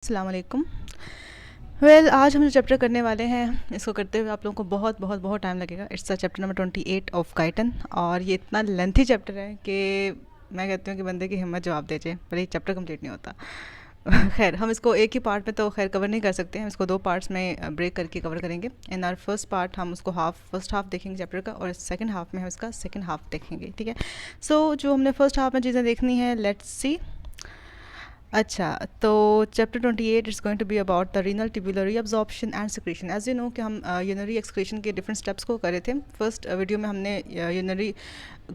अस्सलाम वालेकुम। आज हम जो चैप्टर करने वाले हैं इसको करते हुए आप लोगों को बहुत बहुत बहुत टाइम लगेगा। It's chapter number 28 of Guyton और ये इतना लेंथी चैप्टर है कि मैं कहती हूँ कि बंदे की हिम्मत जवाब दे जाए पर ये चैप्टर कंप्लीट नहीं होता। खैर हम इसको एक ही पार्ट में तो खैर कवर नहीं कर सकते हैं, हम इसको दो पार्ट्स में ब्रेक करके कवर करेंगे। इन आर फर्स्ट पार्ट हम उसको फर्स्ट हाफ देखेंगे चैप्टर का और सेकंड हाफ में हम इसका सेकंड हाफ देखेंगे, ठीक है। जो हमने फर्स्ट हाफ में चीज़ें देखनी है, लेट्स सी। अच्छा, तो chapter 28 is going to be about the renal tubular reabsorption and secretion. As you know कि हम यूनरी एक्सक्रीशन के डिफरेंट स्टेप्स को करे थे। फर्स्ट वीडियो में हमने यूनरी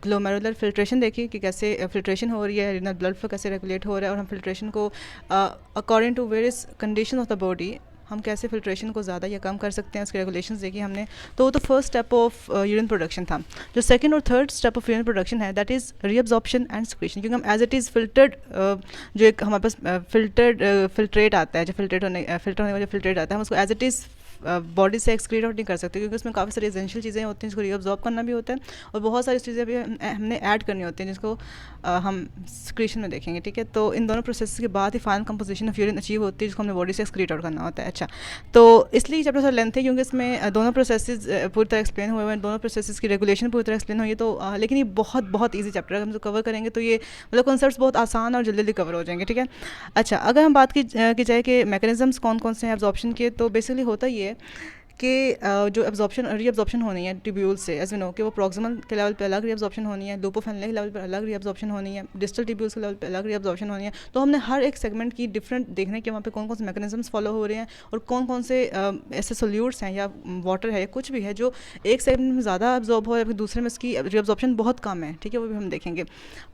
ग्लोमेरुलर फिल्ट्रेशन देखी कि कैसे फिल्ट्रेशन हो रही है, रीनल ब्लड फ्लो कैसे रेगुलेट हो रहा है और हम फिल्ट्रेशन को according to various condition of the body हम कैसे फिल्ट्रेशन को ज़्यादा या कम कर सकते हैं, उसके रेगुलेशंस देखी हमने। तो वो तो first step of urine production था। जो सेकंड और third step of urine production है that is reabsorption and secretion, क्योंकि हम एज इट इज़ फिल्टर्ड जो एक हमारे पास फिल्ट्रेट आता है, जो फिल्टर होने का जो फिल्ट्रेट आता है हम उसको एज इट इज़ बॉडी से एक्सक्रीट आउट नहीं कर सकते, क्योंकि उसमें काफ़ी सारी एसेंशियल चीज़ें होती हैं जिसको रीअब्जॉर्ब करना भी होता है और बहुत सारी चीज़ें भी हमने ऐड करनी होती हैं जिसको हम सिक्रीशन में देखेंगे, ठीक है। तो इन दोनों प्रोसेस के बाद ही final composition of urine achieve होती है जिसको हमने बॉडी से एक्सक्रीट आउट करना होता है। अच्छा, तो इसलिए चैप्टर थोड़ा लेंथ है क्योंकि इसमें दोनों प्रोसेसेस पूरी तरह एक्सप्लेन हुए हैं, दोनों प्रोसेसेस की रेगुलेशन पूरी तरह एक्सप्लेन हुई है। तो लेकिन ये बहुत बहुत ईजी चैप्टर है, हम जो कवर करेंगे तो ये मतलब कॉन्सेप्ट्स बहुत आसान और जल्दी जल्दी कवर हो जाएंगे, ठीक है। अच्छा, अगर हम बात की जाए कि मैकेनिज्म्स कौन कौन से हैं एब्जॉर्प्शन के, तो बेसिकली होता ये है कि जो एब्जॉर्प्शन रीअब्जॉर्प्शन होनी है ट्यूब्यूल से, एज यू नो कि वो प्रॉक्सिमल के लेवल पे अलग रीअब्जॉर्प्शन होनी है, लूपोफेनले के लेवल पे अलग रीअब्जॉर्प्शन होनी है, डिस्टल ट्यूब्यूल्स के लेवल पे अलग रीअब्जॉर्प्शन होनी है। तो हमने हर एक सेगमेंट की डिफरेंट देखने के वहाँ पे कौन कौन से मैकेनिज्म्स फॉलो हो रहे हैं और कौन कौन से ऐसे सोल्यूट्स हैं या वाटर है या कुछ भी है जो एक सेगमेंट में ज़्यादा एब्जॉर्ब हो या फिर दूसरे में इसकी रीअब्जॉर्प्शन बहुत कम है, ठीक है, वो भी हम देखेंगे।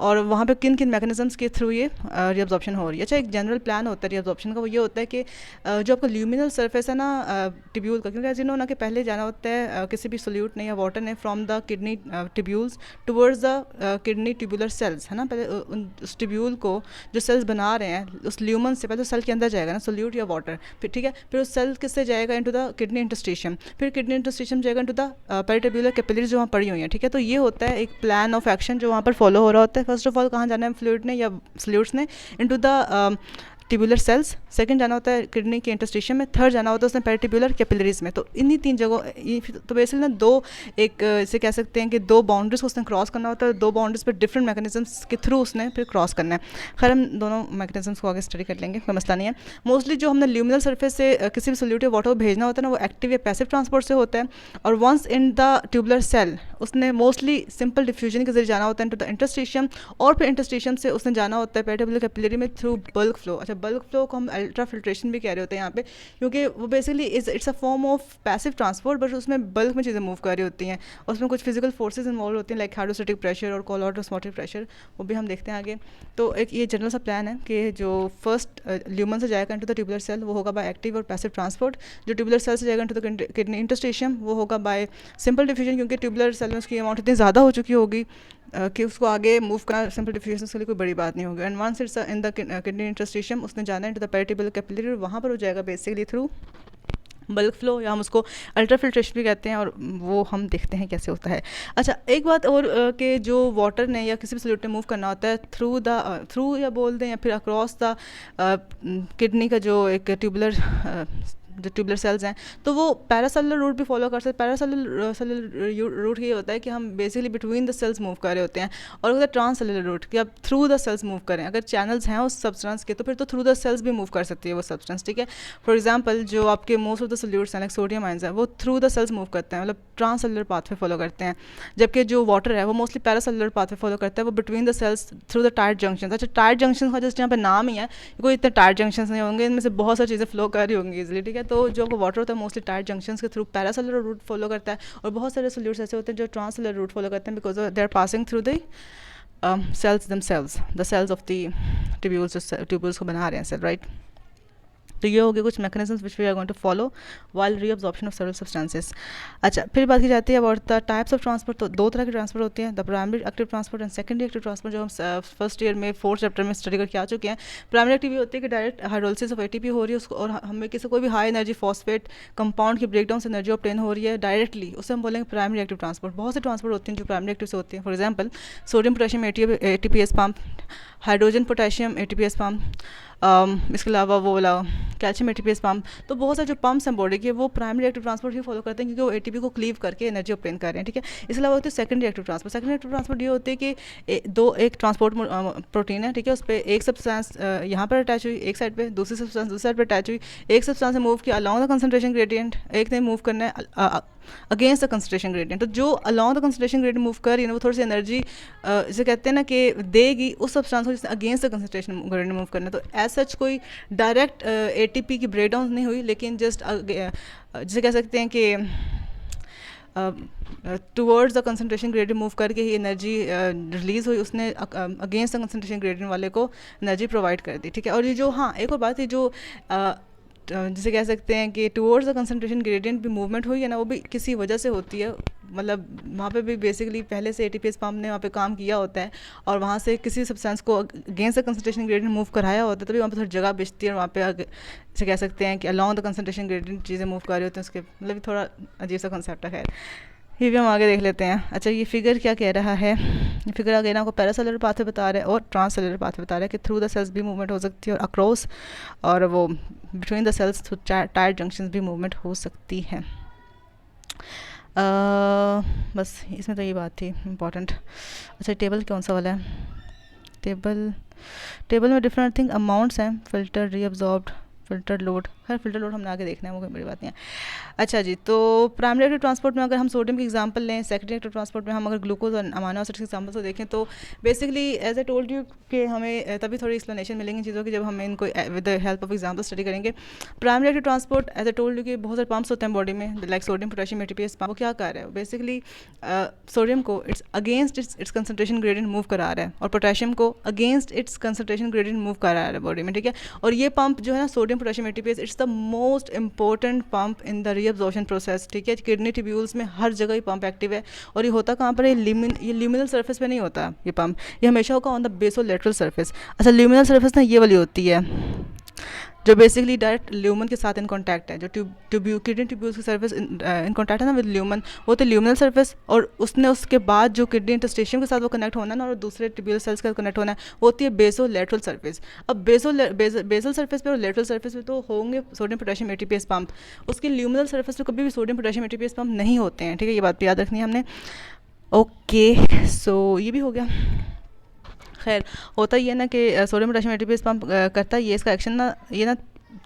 और वहाँ पर किन किन मैकेनिज्म्स के थ्रू ये रीअब्जॉर्प्शन हो रही है। अच्छा, एक जनरल प्लान होता है रीअब्जॉर्प्शन का, वो ये होता है कि जो आपका ल्यूमिनल सर्फेस है ना ट्यूब्यूल का, क्योंकि एज यू नो ना कि पहले जाना होता है किसी भी सोल्यूट ने या वाटर ने from the kidney tubules towards the kidney tubular sales, है ना। पहले उस ट्यूब्यूल को जो सेल्स बना रहे हैं उस ल्यूमन से पहले सेल के अंदर जाएगा ना सोल्यूट या वाटर, फिर ठीक है, फिर उस सेल किससे जाएगा इनटू द किडनी इंटरस्टिशियम, फिर किडनी इंटरस्टिशियम जाएगा इनटू द पेरिट्यूबुलर कैपिलरीज जो वहाँ पड़ी हुई हैं, ठीक है। तो ये होता है एक प्लान ऑफ एक्शन जो वहाँ पर फॉलो हो रहा होता है। फर्स्ट ऑफ ऑल कहाँ जाना है फ्लूइड ने या सोल्यूट्स ने, into the tubular sales, second जाना होता है किडनी के इंटरस्टिशियम में, थर्ड जाना होता है उसमें पेरिट्यूबुलर कैपिलरीज में। तो इन्हीं तीन जगह तो बेसिकली ना दो एक इसे कह सकते हैं कि दो बाउंड्रीज को उसने क्रॉस करना होता है, दो बाउंड्रीज पर डिफरेंट मैकेनिज्म्स के थ्रू उसने फिर क्रॉस करना है। खैर हम दोनों मैकेनिज्म्स को आगे स्टडी कर लेंगे, कोई मसला नहीं है। मोस्टली जो हमने ल्यूमिनल सर्फेस से किसी भी सोल्यूट या वाटर को भेजना होता है ना वो एक्टिव या पैसिव ट्रांसपोर्ट से होता है, और once in the tubular cell उसने मोस्टली सिंपल डिफ्यूजन के जरिए जाना होता है इनटू द इंटरस्टिशियम, और फिर इंटरस्टिशियम से उसने जाना होता है पेरिट्यूबुलर कैपिलरी में थ्रू बल्क फ्लो। अच्छा, बल्क फ्लो को हम अल्ट्रा फिल्ट्रेशन भी कह रहे होते हैं यहाँ पे, क्योंकि वो basically it's a form of passive transport, but उसमें बल्क में चीज़ें मूव कर रही होती हैं, उसमें कुछ फिजिकल फोर्सेज इन्वॉल्व होती हैं लाइक हाइड्रोस्टैटिक प्रेशर और कोलॉइड ऑस्मोटिक प्रेशर, वो भी हम देखते हैं आगे। तो एक ये जनरल सा प्लान है कि जो फर्स्ट ल्यूमन से जाएगा इनटू द ट्यूबुलर सेल वो होगा बाय एक्टिव और पैसिव ट्रांसपोर्ट, जो ट्यूबुलर सेल से जाएगा इनटू द किडनी इंटरस्टिशियम वो होगा बाय सिंपल डिफ्यूजन, क्योंकि ट्यूबुलर सेल में उसकी अमाउंट इतनी ज़्यादा हो चुकी होगी कि उसको आगे मूव करना सिंपल डिफ्यूजन के लिए कोई बड़ी बात नहीं होगी। And once it's in the kidney interstitium उसने जाना है इनटू द पेरिट्यूबुलर कैपिलरी और वहाँ पर हो जाएगा बेसिकली थ्रू बल्क फ्लो, या हम उसको अल्ट्रा फिल्ट्रेशन भी कहते हैं, और वो हम देखते हैं कैसे होता है। अच्छा, एक बात और कि जो वाटर ने या किसी भी सोल्यूट ने मूव करना होता है थ्रू या बोल दें या फिर अक्रॉस द किडनी का जो एक जो ट्यूबुलर सेल्स हैं, तो वो पैरासेलुलर रूट भी फॉलो कर सकते हैं। पैरासेलुलर रूट ये होता है कि हम basically between the cells move कर रहे होते हैं, और अगर ट्रांससेलुलर रूट कि आप थ्रू द सेल्स मूव करें, अगर चैनल्स हैं उस सब्सटेंस के तो फिर तो थ्रू द सेल्स भी मूव कर सकती है वो सब्सटेंस, ठीक है। फॉर एग्जांपल जो आपके मोस्ट ऑफ द सोल्यूट्स हैं लाइक सोडियम आयंस हैं वो थ्रू द सेल्स मूव करते हैं, मतलब ट्रांससेलुलर पाथवे फॉलो करते हैं, जबकि जो वाटर है वो मोस्टली पैरासेलुलर पाथवे फॉलो करता है, वो between the cells through the tight junction. अच्छा, टाइट जंक्शन का जस्ट यहाँ पे नाम ही है, कोई इतने टाइट जंक्शन नहीं होंगे, इनमें से बहुत सारी चीज़ें फ्लो कर रही होंगी इजीली, ठीक है। तो जो वाटर होता है मोस्टली टाइट जंक्शंस के थ्रू पैरासेलुलर रूट फॉलो करता है, और बहुत सारे सोल्यूट्स ऐसे होते हैं जो ट्रांससेलुलर रूट फॉलो करते हैं because they are passing through the cells themselves, the cells of the tubules को बना रहे हैं सेल, राइट। तो ये हो गए कुछ mechanisms which we are going to follow while reabsorption of several substances. अच्छा, फिर बात की जाती है about the types of transport. तो दो तरह के ट्रांसपोर्ट होते हैं, the primary active transport and secondary active transport, जो हम फर्स्ट ईयर में फोर्थ चैप्टर में स्टडी करके आ चुके हैं। प्राइमरी एक्टिव ये होती है कि डायरेक्ट हाइड्रोलिसिस ऑफ एटीपी हो रही है उसको, और हमें किसी कोई भी हाई एनर्जी फॉस्फेट कंपाउंड की ब्रेकडाउन से एनर्जी ऑब्टेन हो रही है डायरेक्टली, उससे हम बोलेंगे प्राइमरी एक्टिव ट्रांसपोर्ट। बहुत से ट्रांसपोर्ट होते हैं जो प्राइमरी एक्टिव से होती हैं, for example sodium potassium ATPase pump, hydrogen potassium ATPase pump, इसके अलावा वो वाला कैल्शियम एटीपीएस पम्प। तो बहुत सारे जो पम्प्स हैं बॉडी के वो प्राइमरी एक्टिव ट्रांसपोर्ट ही फॉलो करते हैं क्योंकि वो एटीपी को क्लीव करके एनर्जी ऑप्टेन कर रहे हैं, ठीक है। इसके अलावा होती है secondary active transport. Secondary active transport ये होती है कि एक ट्रांसपोर्ट प्रोटीन है, ठीक है, उस पर एक सब्सटेंस यहाँ पर अटैच हुई एक साइड पे, दूसरी सब्सटेंस दूसरी साइड पर अटैच हुई, एक सब्सटेंस ने मूव किया अलॉन्ग द कंसंट्रेशन ग्रेडियंट, एक ने मूव करना है अगेंस्ट द कंसंट्रेशन ग्रेडियंट। तो जो along the concentration gradient move कर रही है ना वो थोड़ी सी एनर्जी जिसे कहते हैं ना कि देगी उस सब्सटेंस को जिसने against the concentration gradient move करना है। तो एज सच कोई डायरेक्ट एटीपी की ब्रेक डाउन नहीं हुई, लेकिन जस्ट जिसे कह सकते हैं कि towards the concentration gradient move करके ही एनर्जी रिलीज़ हुई, उसने अगेंस्ट द कंसंट्रेशन ग्रेडियंट वाले को एनर्जी प्रोवाइड कर दी, ठीक है। और ये जो हाँ एक और बात है जो जिसे कह सकते हैं कि टूवर्ड्स द कंसंट्रेशन ग्रेडियंट भी मूवमेंट हुई है ना वो भी किसी वजह से होती है, मतलब वहाँ पे भी बेसिकली पहले से एटीपीएस पम्प ने वहाँ पे काम किया होता है और वहाँ से किसी सब्सटेंस को against the concentration gradient move कराया होता है, तभी वहाँ पे थोड़ी जगह बचती है और वहाँ पे जिसे कह सकते हैं कि अलॉन्ग द कंसंट्रेशन ग्रेडियंट चीज़ें मूव कर रही होती हैं, उसके मतलब थोड़ा अजीब सा कंसेप्ट है। खैर ये भी हम आगे देख लेते हैं। अच्छा ये फिगर क्या कह रहा है, ये फिगर आगे ना आपको पैरासेलुलर पाथवे बता रहा है और ट्रांससेलुलर पाथवे बता रहा है कि थ्रू द सेल्स भी मूवमेंट हो सकती है और अक्रॉस और वो between the cells through tight junctions भी मूवमेंट हो सकती है। बस इसमें तो ये बात थी इम्पॉर्टेंट। अच्छा टेबल कौन सा वाला है, टेबल में डिफरेंट थिंग अमाउंट्स हैं, फिल्टर रीअब्जॉर्ब्ड फिल्टर लोड, खैर फिल्टर लोड हमने आगे देखना है वो कोई बड़ी बात नहीं है। अच्छा जी तो प्राइमरी एक्टिव ट्रांसपोर्ट में अगर हम सोडियम की एग्जांपल लें, सेकेंडरी एक्टिव ट्रांसपोर्ट में हम अगर ग्लूकोज और अमाइनो एसिड्स के एग्जांपल को देखें तो basically as I told you कि हमें तभी थोड़ी एक्सप्लेनेशन मिलेंगी चीज़ों की जब हम इनको with the help of example study करेंगे। Primary active transport as I told you कि बहुत सारे पंप्स होते हैं बॉडी में like sodium potassium ATPase pump, वो क्या कर रहा है बेसिकली सोडियम को it's against its concentration gradient move करा रहा है और पोटेशियम को against its concentration gradient move करा रहा है बॉडी में, ठीक है। और ये पंप जो है ना sodium potassium ATPase it's the most important pump in the reabsorption process, ठीक है। किडनी ट्यूब्यूल्स में हर जगह ये पंप एक्टिव है और ये होता कहाँ पर है, ये ल्यूमिनल सरफेस पे नहीं होता ये पंप, ये हमेशा होगा ऑन द बेसोलेटरल सरफेस। अच्छा ल्यूमिनल सरफेस ना ये वाली होती है जो बेसिकली डायरेक्ट ल्यूमन के साथ इन कॉन्टैक्ट है, जो किडनी ट्यूब्यूल्स की सर्फेस इन कॉन्टैक्ट है ना विद ल्यूमन, वो तो ल्यूमिनल सरफेस, और उसने उसके बाद जो किडनी इंटरस्टिशियम के साथ वो कनेक्ट होना है ना और दूसरे ट्यूब्यूल सेल्स के साथ कनेक्ट होना है वो होती है बेसोलेटरल सरफेस। अब बेसल सरफेस पे और लेटरल सरफेस पे तो होंगे सोडियम पोटेशियम एटीपीएस पंप, उसके ल्यूमिनल सरफेस पे कभी भी सोडियम पोटेशियम एटीपीएस पंप नहीं होते हैं, ठीक है। ये बात याद रखनी है हमने। ओके सो ये भी हो गया। खैर होता ही है ना कि सोडियम पोटेशियम एटीपीएस पंप करता है ये, इसका एक्शन ना ये ना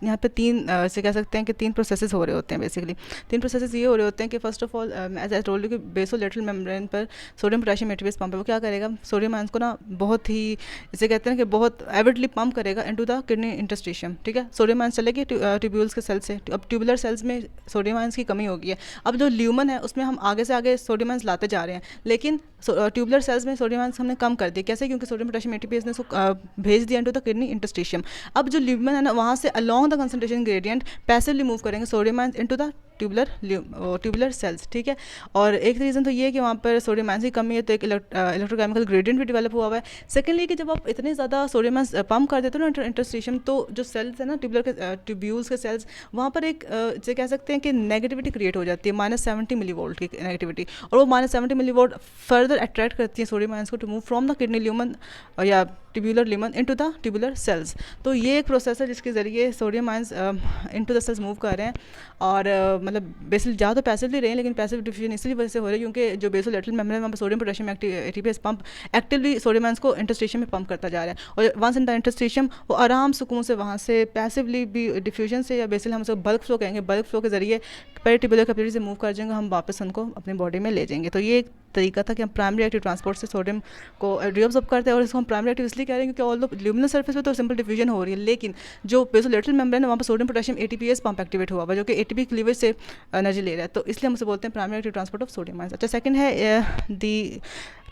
यहाँ पे तीन से कह सकते हैं कि तीन प्रोसेसेस हो रहे होते हैं। बेसिकली तीन प्रोसेसेस ये हो रहे होते हैं कि first of all as I told you कि बेसोलेटरल मेम्ब्रेन पर सोडियम पोटेशियम एटीपीएस पंप है, वो क्या करेगा सोडियम आयंस को ना बहुत ही इसे कहते हैं कि बहुत एविडली पंप करेगा इनटू द किडनी इंटरस्टिशियम, ठीक है। सोडियम आयंस चलेगी ट्यूब्यूल्स के सेल से, अब ट्यूबुलर सेल्स में सोडियम आयंस की कमी होगी है, अब जो ल्यूमन है उसमें हम आगे से आगे सोडियम आयंस लाते जा रहे हैं, लेकिन ट्यूबुलर सेल्स में सोडियम आयंस हमने कम कर दिया, कैसे, क्योंकि सोडियम पोटेशियम एटीपीएस ने उसको भेज दिया इनटू द किडनी इंटरस्टिशियम। अब जो ल्यूमन है ना वहाँ से along the concentration gradient passively move करेंगे sodium ions into the tubular cells, ठीक है। और एक रीज़न तो ये है कि वहाँ पर सोडियम आयंस की कमी है तो एक इलेक्ट्रोकेमिकल ग्रेडियंट भी डेवलप हुआ है। सेकेंडली कि जब आप इतने ज़्यादा सोडियम आयंस पंप कर देते हो ना इंटरस्टिशियम, तो जो सेल्स है ना ट्यूब्यूल्स के सेल्स, वहाँ पर एक जो कह सकते हैं कि नेगेटिविटी क्रिएट हो जाती है -70 मिलीवोल्ट की नेगेटिविटी, और वो -70 मिलीवोल्ट फर्दर अट्रैक्ट करती है सोडियम आयंस को to move from the kidney lumen या tubular lumen into the tubular cells. तो ये एक प्रोसेस है जिसके ज़रिए sodium ions into the cells move कर रहे हैं और मतलब बेसिकली ज़्यादा तो पैसिवली रहे हैं, लेकिन पैसिव डिफ्यूजन इसी वजह से हो रही है क्योंकि जो बेसोलेटरल मेम्ब्रेन वहाँ पर sodium potassium ATPase pump actively sodium ions को इंटरस्टिशियम में पंप करता जा रहा है, और वंस इन द इंटरस्टिशियम वो आराम सुकून से वहाँ से पैसिवली भी डिफ्यूजन से या बेसिकली हम उसको बल्क फ्लो कहेंगे, बल्क फ्लो के जरिए पेरिट्यूबुलर कैपिलरी से मूव कर जाएंगे, हम वापस उनको अपनी बॉडी में ले जाएंगे। तो ये एक तरीका था कि हम प्राइमरी एक्टिव ट्रांसपोर्ट से सोडियम को रीअब्सॉर्ब करते हैं, और इसको हम प्राइमरी एक्टिव इसलिए कह रहे हैं क्योंकि ऑल द ल्यूमिनल सरफेस पे तो सिंपल डिफ्यूजन हो रही है, लेकिन जो बेसोलेटरल मेम्ब्रेन है वहाँ पर sodium potassium ATPase pump activate हुआ हुआ जो कि एटीपी क्लीवेज से एनर्जी ले रहा है, तो इसलिए हम उसे बोलते हैं primary active transport of sodium ions. अच्छा सेकंड है the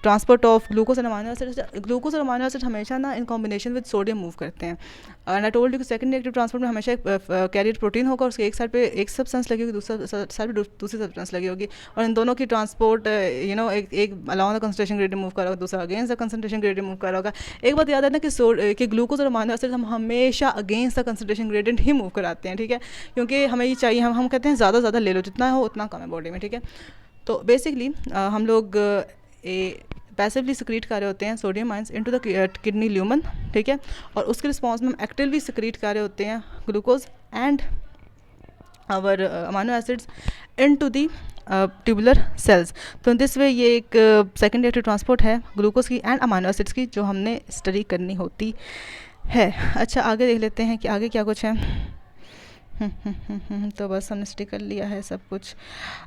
transport of glucose and amino acid. Glucose और अमाइनो एसिड हमेशा ना in combination with sodium move करते हैं, एंड आई टोल्ड यू कि सेकेंडरी एक्टिव ट्रांसपोर्ट में हमेशा एक कैरियर प्रोटीन होगा और उसके एक साइड पे एक सब्सटेंस लगी होगी, दूसरा साइड पे दूसरी सब्सटेंस लगी होगी, और इन दोनों की ट्रांसपोर्ट यू नो एक along the concentration gradient move कर रहा होगा, दूसरा against the concentration gradient move कर रहा होगा। एक बात याद है ना कि ग्लूकोज और अमाइनो एसिड हम हमेशा against the concentration gradient he move कराते हैं, ठीक है, क्योंकि हमें ये चाहिए, हम कहते हैं ज़्यादा ले लो, जितना हो उतना कम है बॉडी में, ठीक है। तो बेसिकली हम लोग पैसिवली सिक्रीट कर रहे होते हैं sodium ions into the kidney lumen, ठीक है, और उसके रिस्पॉन्स में हम एक्टिवली सिक्रीट कर रहे होते हैं glucose and our amino acids into the tubular cells. तो in this way ये एक second reactive transport है ग्लूकोज की एंड अमाइनो एसिड्स की, जो हमने स्टडी करनी होती है. अच्छा, आगे देख लेते हैं कि आगे क्या कुछ है. तो बस हमने स्टडी कर लिया है सब कुछ.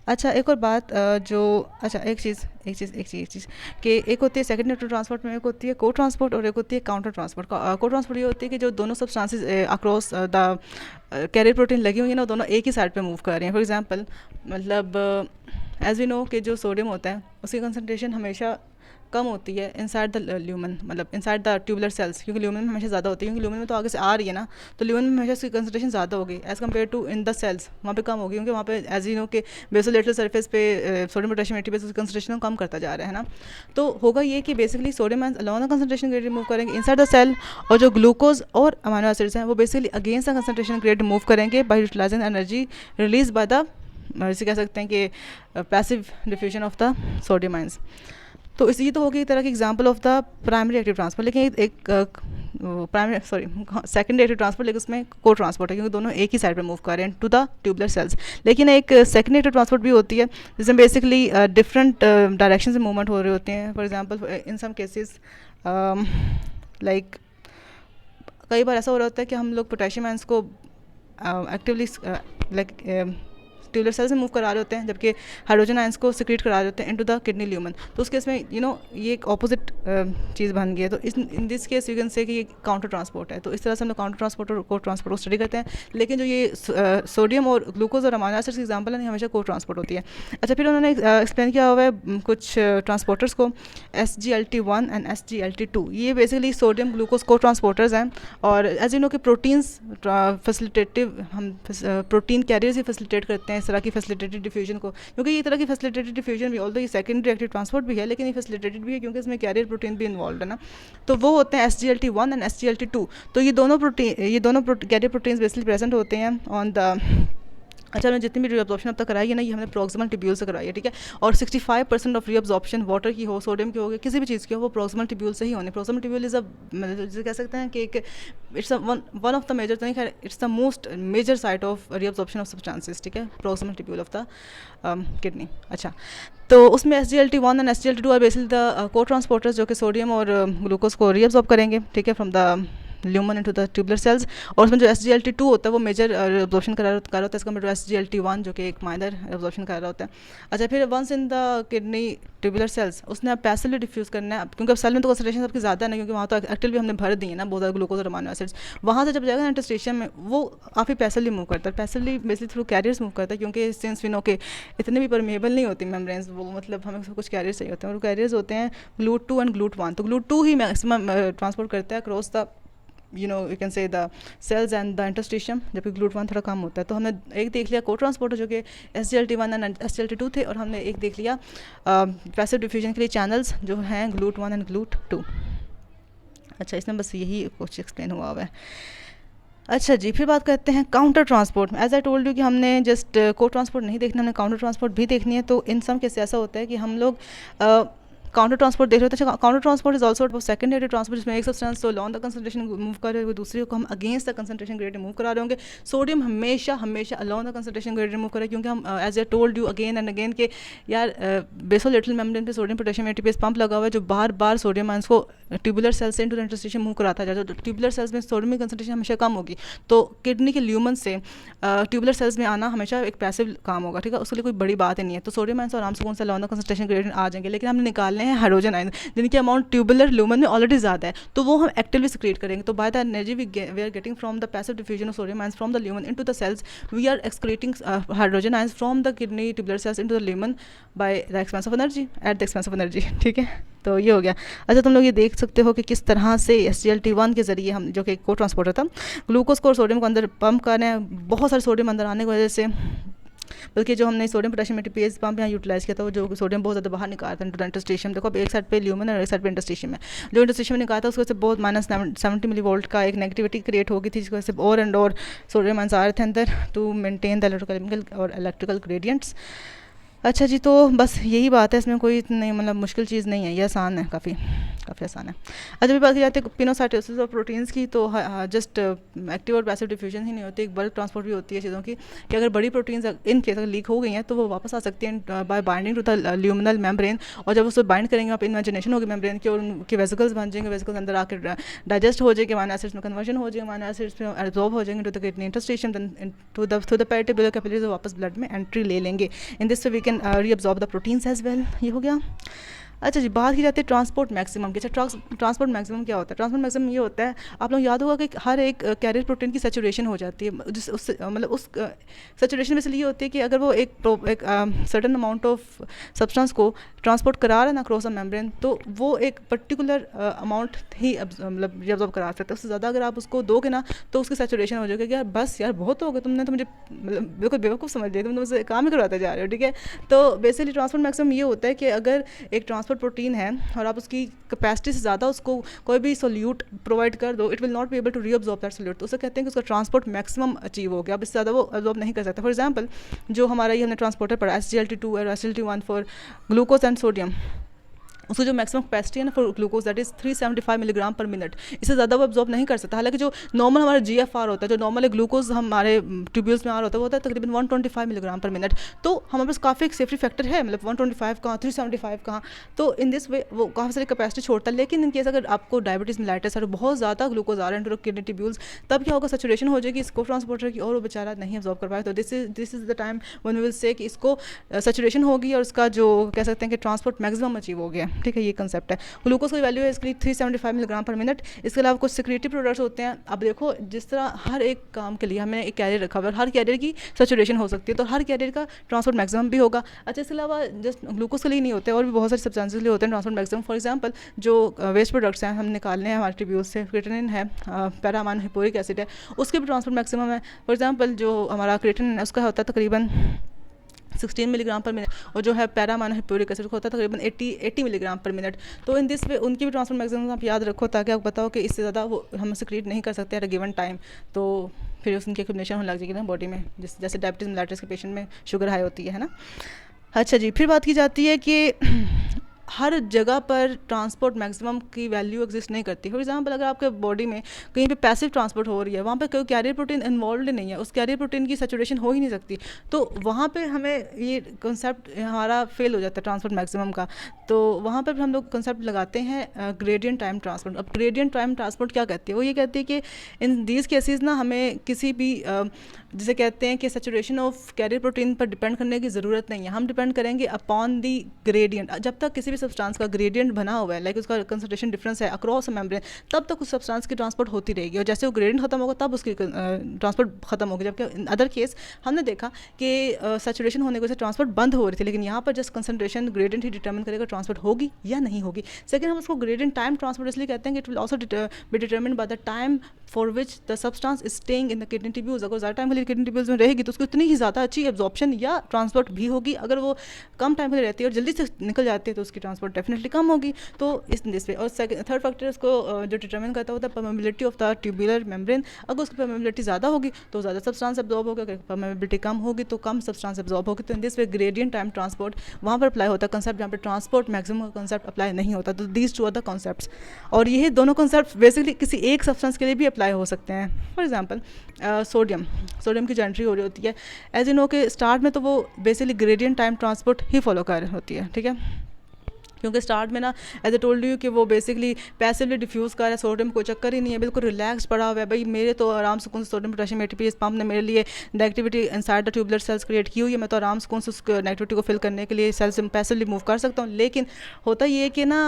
अच्छा, एक और बात जो, अच्छा एक चीज़ कि एक होती है सेकंड नेचुरल ट्रांसपोर्ट में, एक होती है को ट्रांसपोर्ट और एक होती है काउंटर ट्रांसपोर्ट. को ट्रांसपोर्ट ये होती है कि जो दोनों substances across the carrier protein लगी हुई है ना, दोनों एक ही साइड पे मूव कर रही हैं. फॉर एग्जांपल, मतलब एज वी नो कि जो सोडियम होता है उसकी कंसनट्रेशन हमेशा कम होती है इनसाइड द ल्यूमन, मतलब इनसाइड द ट्यूबुलर सेल्स, क्योंकि ल्यूमन में हमेशा ज़्यादा होती है, क्योंकि ल्यूमन में तो आगे से आ रही है ना, तो ल्यूमन में हमेशा उसकी कंसनट्रेशन ज़्यादा होगी as compared to in the cells. वहाँ पे कम होगी, क्योंकि वहाँ पे एज यू नो के बेसोलेटरल सरफेस पे सोडियम पोटेशियम एटीपी उसकी कंसनट्रेशन कम करता जा रहा है ना. तो होगा ये कि basically sodium ions along the concentration grade remove करेंगे इनसाइड द सेल, और जो ग्लूकोज और अमाइनो एसिड्स हैं वो basically against the concentration grade remove करेंगे by utilizing energy release by the, इसे कह सकते हैं कि passive diffusion of the sodium ions. तो इस ये तो होगी एक तरह की example of the primary active transport. लेकिन एक सेकेंडरी एक्टिव ट्रांसपोर्ट, लेकिन उसमें को ट्रांसपोर्ट है, क्योंकि दोनों एक ही साइड पे मूव कर रहे हैं टू द ट्यूबुलर सेल्स. लेकिन एक सेकेंडरी एक्टिव ट्रांसपोर्ट भी होती है जिसमें बेसिकली डिफरेंट डायरेक्शन से मूवमेंट हो रहे होते हैं. For example in some cases like कई बार ऐसा हो रहा होता है कि हम लोग पोटेशियम आयंस को एक्टिवली लाइक ट्यूबुलर सेल से मूव करा रहे होते हैं, जबकि हाइड्रोजन आयंस को सिक्रीट करा रहे होते हैं इनटू द किडनी ल्यूमन. तो उस केस में ये एक ऑपोजिट चीज़ बन गई है. तो in this case you can say कि ये काउंटर ट्रांसपोर्ट है. तो इस तरह से हम लोग काउंटर ट्रांसपोर्ट और को ट्रांसपोर्ट को स्टडी करते हैं. लेकिन जो ये सोडियम और ग्लूकोज और अमाइनो एसिड्स की एग्जाम्पल है, हमेशा को ट्रांसपोर्ट होती है. अच्छा, फिर उन्होंने एक्सप्लेन किया हुआ है कुछ ट्रांसपोर्टर्स को, SGLT1 एंड SGLT2. ये बेसिकली सोडियम ग्लूकोज को ट्रांसपोर्टर्स हैं. और एज यू नो कि प्रोटीन्स फैसिलिटेटिव, हम प्रोटीन कैरियर्स ही फैसिलिटेट करते हैं इस तरह की फैसिलिटेटेड डिफ्यूजन को, क्योंकि ये तरह की फैसिलिटेटेड डिफ्यूजन भी, ऑल्दो ये सेकेंडरी एक्टिव ट्रांसपोर्ट भी है, लेकिन ये फैसिलिटेटेड भी है क्योंकि इसमें कैरियर प्रोटीन भी इन्वॉल्व है ना. तो वो होते हैं SGLT1 एंड SGLT2. तो ये दोनों कैरियर प्रोटीन्स बेसिकली प्रेजेंट होते हैं ऑन द. अच्छा, हमने जितनी भी रीअब्जॉर्प्शन अब तक कराई है ना, ये हमने प्रॉक्सिमल टिब्यूल से कराई है, ठीक है. और 65% ऑफ रीअब्जॉर्प्शन वाटर की हो, सोडियम की हो, किसी भी चीज़ की हो, वो प्रॉक्सिमल टिब्यूल से ही होने. प्रॉक्सिमल टिब्यूल इज़ जिसे कह सकते हैं कि एक it's one of the major, तो नहीं खैर it's the most major site of reabsorption of substances, ठीक है, proximal tubule of the kidney. अच्छा, तो उसमें SGLT1 and SGLT2 are basically the cotransporters, जो कि सोडियम और ग्लूकोज को रीअब्जॉर्ब करेंगे, ठीक है, from the lumen into the tubular cells. और उसमें जो SGLT2 होता है वो मेजर एब्जॉर्प्शन कर रहा होता है, इसका मतलब SGLT1 जो कि एक माइनर एब्जॉर्प्शन कर रहा होता है. अच्छा, फिर once in the kidney tubular cells उसने अब पैसिवली डिफ्यूज़ करना है, क्योंकि अब सेल में तो कंसंट्रेशन सबकी ज़्यादा है ना, क्योंकि वहाँ तो एक्टिवली हमने भर दी है ना बहुत ज़्यादा ग्लूकोज और अमाइनो एसिड्स. वहाँ से जब जाएगा इंटरस्टिशियम में, वो काफ़ी पैसिवली मूव करता है, passively basically through carriers move करता है, क्योंकि सिंस वी नो के इतने भी परमेबल नहीं होती मेम्ब्रेन्स, वो मतलब हमें कुछ कैरियर्स चाहिए होते हैं, और कैरियर्स होते हैं GLUT2 एंड GLUT1. तो GLUT2 ही मैक्सिमम ट्रांसपोर्ट करता है across the you can say the cells and the interstitium, जबकि GLUT1 थोड़ा कम होता है. तो हमने एक देख लिया को ट्रांसपोर्टर जो कि SGLT1 एंड SGLT2 थे, और हमने एक देख लिया पैसिव डिफ्यूजन के लिए चैनल्स जो हैं GLUT1 एंड GLUT2. अच्छा, इसमें बस यही कुछ एक्सप्लेन हुआ है. अच्छा जी, फिर बात करते हैं counter transport. As I told you कि हमने जस्ट को ट्रांसपोर्ट नहीं देखना, हमने काउंटर ट्रांसपोर्ट भी देखनी है. तो इन सम केस ऐसा होता है कि हम लोग काउंटर ट्रांसपोर्ट देख रहे होते हैं. Counter transport is also secondary transport, जिसमें एक सब्सटेंस तो लॉन्ग द कंसंट्रेशन मूव कर रहे हैं, दूसरे को हम against the concentration grade move करा रहे होंगे. सोडियम हमेशा along the concentration grade move करें, क्योंकि हम as I told you again and again के यार बेसोलेटरल मेम्ब्रेन पे सोडियम पोटेशियम एटीपीएस पंप लगा हुआ है, जो बार बार सोडियम आयंस को ट्यूबुलर सेल्स से इनटू द इंटरस्टिशियम मूव कराता जाए. तो ट्यूबुलर सेल्स में सोडियम की कंसंट्रेशन हमेशा कम होगी, तो किडनी के ल्यूमन से ट्यूबुलर सेल्स में आना हमेशा एक पैसिव काम होगा, ठीक है, उसके लिए कोई बड़ी बात ही नहीं है. तो सोडियम आयंस आराम से कौन सा अलॉन्ग द कंसंट्रेशन ग्रेड आ जाएंगे, लेकिन हमने निकालने हैं हाइड्रोजन आयंस जिनकी अमाउंट ट्यूबुलर ल्यूमन में ऑलरेडी ज़्यादा है, तो वो हम एक्टिवली सिक्रेट करेंगे. तो by the energy we are getting from the passive diffusion of sodium ions from the lumen into the cells, we are excreting hydrogen ions from the kidney tubular cells into the lumen by the expense of energy, at the expense of energy, ठीक है. तो ये हो गया. अच्छा, तुम लोग ये देख सकते हो कि किस तरह से SGLT1 के ज़रिए हम, जो कि को ट्रांसपोर्टर था, ग्लूकोज को और सोडियम को अंदर पंप कर रहे हैं. बहुत सारे सोडियम अंदर आने की वजह से, बल्कि जो हमने सोडियम पोटेशियम एटीपीएस पंप यहाँ यूटिलाइज किया था, वो जो सोडियम बहुत ज़्यादा बाहर निकाला था इंटरस्टिशियम. देखो अब एक साइड पे ल्यूमन है और एक साइड पे इंटरस्टिशियम है. जो इंटरस्टिशियम निकाला था उसकी वजह से बहुत -70 मिलीवोल्ट का एक नेगेटिविटी क्रिएट हो गई थी, जिसकी वजह से और एंड और सोडियम आयंस आ रहे थे अंदर टू मेंटेन द इलेक्ट्रिकल और इलेक्ट्रिकल ग्रेडियंट्स. अच्छा जी, तो बस यही बात है, इसमें कोई नहीं मतलब मुश्किल चीज़ नहीं है, ये आसान है, काफ़ी काफ़ी आसान है। अच्छा, अभी बात की जाती है पिनोसाइटोसिस और प्रोटीन्स की, तो जस्ट एक्टिव और पैसिव डिफ्यूजन ही नहीं होती, एक बल्क ट्रांसपोर्ट भी होती है चीज़ों की, कि अगर बड़ी प्रोटीन्स इन केस अगर लीक हो गई हैं तो वो वापस आ सकती हैं by binding to the luminal membrane, और जब उसको बाइंड करेंगे आप इन्वेजिनेशन होगी मेम्ब्रेन की, और उनके वेसिकल्स बन जाएंगे, वेसिकल्स अंदर आकर डाइजेस्ट हो जाएंगे, अमाइनो एसिड्स में कन्वर्जन हो जाएगा, अमाइनो एसिड्स में एब्जॉर्ब हो जाएंगे to the kidney interstitium, then to the peritubular capillaries, वापस ब्लड में एंट्री ले लेंगे। In this way we can reabsorb the proteins as well. ये हो गया। अच्छा जी, बात की जाती है ट्रांसपोर्ट मैक्सिमम की। अच्छा, ट्रांसपोर्ट मैक्सिमम क्या होता है? ट्रांसपोर्ट मैक्सिमम ये होता है, आप लोग याद होगा कि हर एक कैरियर प्रोटीन की सेचुरेशन हो जाती है, जिस उस मतलब उस सेचुरेशन बेसिकली ये होती है कि अगर वो एक सर्टन अमाउंट ऑफ सब्सटेंस को ट्रांसपोर्ट करा रहा है ना क्रॉस अ मेम्ब्रेन, तो वो एक पर्टिकुलर अमाउंट ही मतलब एब्जॉर्ब करा सकता है। उससे ज़्यादा अगर आप उसको दोगे ना तो उसकी सेचुरेशन हो जाएगी कि यार बस यार बहुत हो गया, तुमने तो मुझे मतलब बिल्कुल बेवकूफ़ समझ लिया, तुम मुझसे काम ही करवाते जा रहे हो, ठीक है। तो बेसिकली ट्रांसपोर्ट मैक्सिमम ये होता है कि अगर एक ट्रांसपोर्ट प्रोटीन है और आप उसकी कैपेसिटी से ज़्यादा उसको कोई भी सोल्यूट प्रोवाइड कर दो, it will not be able to reabsorb that solute, तो उसे कहते हैं कि उसका ट्रांसपोर्ट मैक्सिमम अचीव हो गया, अब इससे ज़्यादा वो एब्जॉर्ब नहीं कर सकता। फॉर एग्जाम्पल, जो हमारा ये हमने ट्रांसपोर्टर पढ़ा SGLT2 और SGLT1 for glucose and sodium, उसकी जो मैक्सिमम कैपेसिटी है ना for glucose that is 375 milligram पर मिनट, इससे ज़्यादा वो एब्जॉर्ब नहीं कर सकता। हालांकि जो नॉर्मल हमारा GFR होता है, जो नॉर्मल ग्लूकोज हमारे ट्यूब्यूल्स में आ रहा होता है, वो होता है तकरीबन 125 मिलीग्राम पर मिनट, तो हमारे पास काफ़ी एक सेफ्टी फैक्टर है, मतलब 125 कहाँ 375 कहाँ, तो इन दिस वे वो काफ़ी सारी कैपेसिटी छोड़ता है। लेकिन इन केस अगर आपको डायबिटीज़ मेलाइटिस और बहुत ज़्यादा ग्लूकोज आ रहा है टू किडनी ट्यूब्यूल्स, तब क्या होगा, सेचुरेशन हो जाएगी इसको ट्रांसपोर्टर की, और वो बेचारा नहीं एब्जॉर्ब कर पाए। तो this is the time when we will say कि इसको सेचुरेशन होगी और उसका जो कह सकते हैं कि ट्रांसपोर्ट मैक्सिमम अचीव हो गया, ठीक है। ये कंसेप्ट है। ग्लूकोज की वैल्यू है इसके लिए 375 मिलीग्राम पर मिनट। इसके अलावा कुछ सिक्रेटरी प्रोडक्ट्स होते हैं। अब देखो, जिस तरह हर एक काम के लिए हमें एक कैरियर रखा हुआ है, हर कैरियर की सेचुरेशन हो सकती है, तो हर कैरियर का ट्रांसपोर्ट मैक्सिमम भी होगा। अच्छा, इसके अलावा जस्ट ग्लूकोज के लिए नहीं होते, और भी बहुत सारे सब्सटेंसेस लिए होते हैं ट्रांसपोर्ट मैक्सिमम। फॉर एग्जाम्पल, जो वेस्ट प्रोडक्ट्स हैं हम निकालने हैं हमारे ट्यूब्यूल्स से, क्रिएटिनिन है, पैरामाइन हिपोरिक एसिड है, उसके भी ट्रांसपोर्ट मैक्सिमम है। फॉर एग्जाम्पल, जो हमारा क्रिएटिनिन है उसका होता है तकरीबन 16 मिलीग्राम पर मिनट, और जो है पैरामाइनो हिप्योरिक एसिड होता है तकरीबन 80 मिलीग्राम पर मिनट। तो इन दिस वे उनकी भी ट्रांसपोर्ट मैक्सिमम आप याद रखो, ताकि आपको बताओ कि इससे ज़्यादा वो हम सिक्रीट नहीं कर सकते एट अ गिवन टाइम, तो फिर उनकी एक्यूमुलेशन होने लग जाएगी ना बॉडी में, जैसे डायबिटीज़ मेलाइटिस के पेशेंट में शुगर हाई होती है ना। अच्छा जी, फिर बात की जाती है कि हर जगह पर ट्रांसपोर्ट मैक्सिमम की वैल्यू एग्जिस्ट नहीं करती। फॉर एग्जांपल, अगर आपके बॉडी में कहीं पे पैसिव ट्रांसपोर्ट हो रही है, वहाँ पे कोई कैरियर प्रोटीन इन्वॉल्व नहीं है, उस कैरियर प्रोटीन की सेचुरेशन हो ही नहीं सकती, तो वहाँ पे हमें ये कंसेप्ट हमारा फेल हो जाता है ट्रांसपोर्ट मैक्सिमम का। तो वहाँ पर हम लोग कंसेप्ट लगाते हैं ग्रेडियंट टाइम ट्रांसपोर्ट। अब ग्रेडियंट टाइम ट्रांसपोर्ट क्या कहती है? वो ये कहती है कि इन दीज केसेस ना हमें किसी भी जिसे कहते हैं कि सेचुरेशन ऑफ कैरियर प्रोटीन पर डिपेंड करने की ज़रूरत नहीं है, हम डिपेंड करेंगे अपॉन दी ग्रेडियंट। जब तक किसी भी सब्सटेंस का ग्रेडियंट बना हुआ है, लाइक उसका कंसंट्रेशन डिफरेंस है अक्रॉस मेम्ब्रेन, तब तक उस सब्सटेंस की ट्रांसपोर्ट होती रहेगी, और जैसे वो ग्रेडियंट खत्म होगा तब उसकी ट्रांसपोर्ट खत्म होगी। जबकि इन अदर केस हमने देखा कि सेचुरेशन होने की वजह से ट्रांसपोर्ट बंद हो रही थी, लेकिन यहाँ पर जस्ट कंसंट्रेशन ग्रेडियंट ही डिटर्मिन करेगा ट्रांसपोर्ट होगी या नहीं होगी। सेकंड, हम उसको ग्रेडियंट टाइम ट्रांसपोर्ट इसलिए कहते हैं कि it will also be determined by the time for which the substance is staying in the kidney tubules. अगर ज़्यादा टाइम के लिए किडनी ट्यूब्यूल्स में रहेगी तो उसको इतनी ही ज़्यादा अच्छी एब्जॉर्प्शन या ट्रांसपोर्ट भी होगी। अगर वो कम टाइम के लिए रहती है और जल्दी से निकल जाती है तो उसकी ट्रांसपोर्ट डेफिनेटली कम होगी। तो इस दिस पे, और थर्ड फैक्टर उसको जो डिटरमिन करता होता है permeability of the tubular membrane. अगर उसकी परमेबिलिटी ज़्यादा होगी तो ज़्यादा सब्सटेंस एब्जॉर्ब होगा, अगर परमेबिलिटी कम होगी तो कम सब्सटेंस एब्जॉर्ब होगी। तो in this way gradient time transport वहाँ पर अप्लाई होता है कंसेप्ट, जहाँ पर ट्रांसपोर्ट मैक्सिमम का कंसेप्ट अप्लाई नहीं होता। तो these two are the concepts, और यही दोनों कॉन्सेप्ट बेसिकली किसी एक सब्सटेंस के लिए भी अप्लाई हो सकते हैं। फॉर एग्जाम्पल, सोडियम की जो एंट्री हो रही होती है, एज यू नो के स्टार्ट में तो वो बेसिकली ग्रेडियंट टाइम ट्रांसपोर्ट ही फॉलो कर रही होती है, ठीक है। क्योंकि स्टार्ट में ना एज ए टोल्ड यू कि वो बेसिकली पैसिवली डिफ्यूज़ कर रहा है, सोडियम कोई चक्कर ही नहीं है, बिल्कुल रिलैक्स पड़ा हुआ है। भाई मेरे तो आराम सुकून से सोडियम पोटेशियम एटीपीएस पंप ने मेरे लिए negativity inside the tubular sales create की हुई है, मैं तो आराम सुकून से उस नेगेटिविटी को फिल करने के लिए सेल्स पैसिवली मूव कर सकता हूँ। लेकिन होता ये है कि ना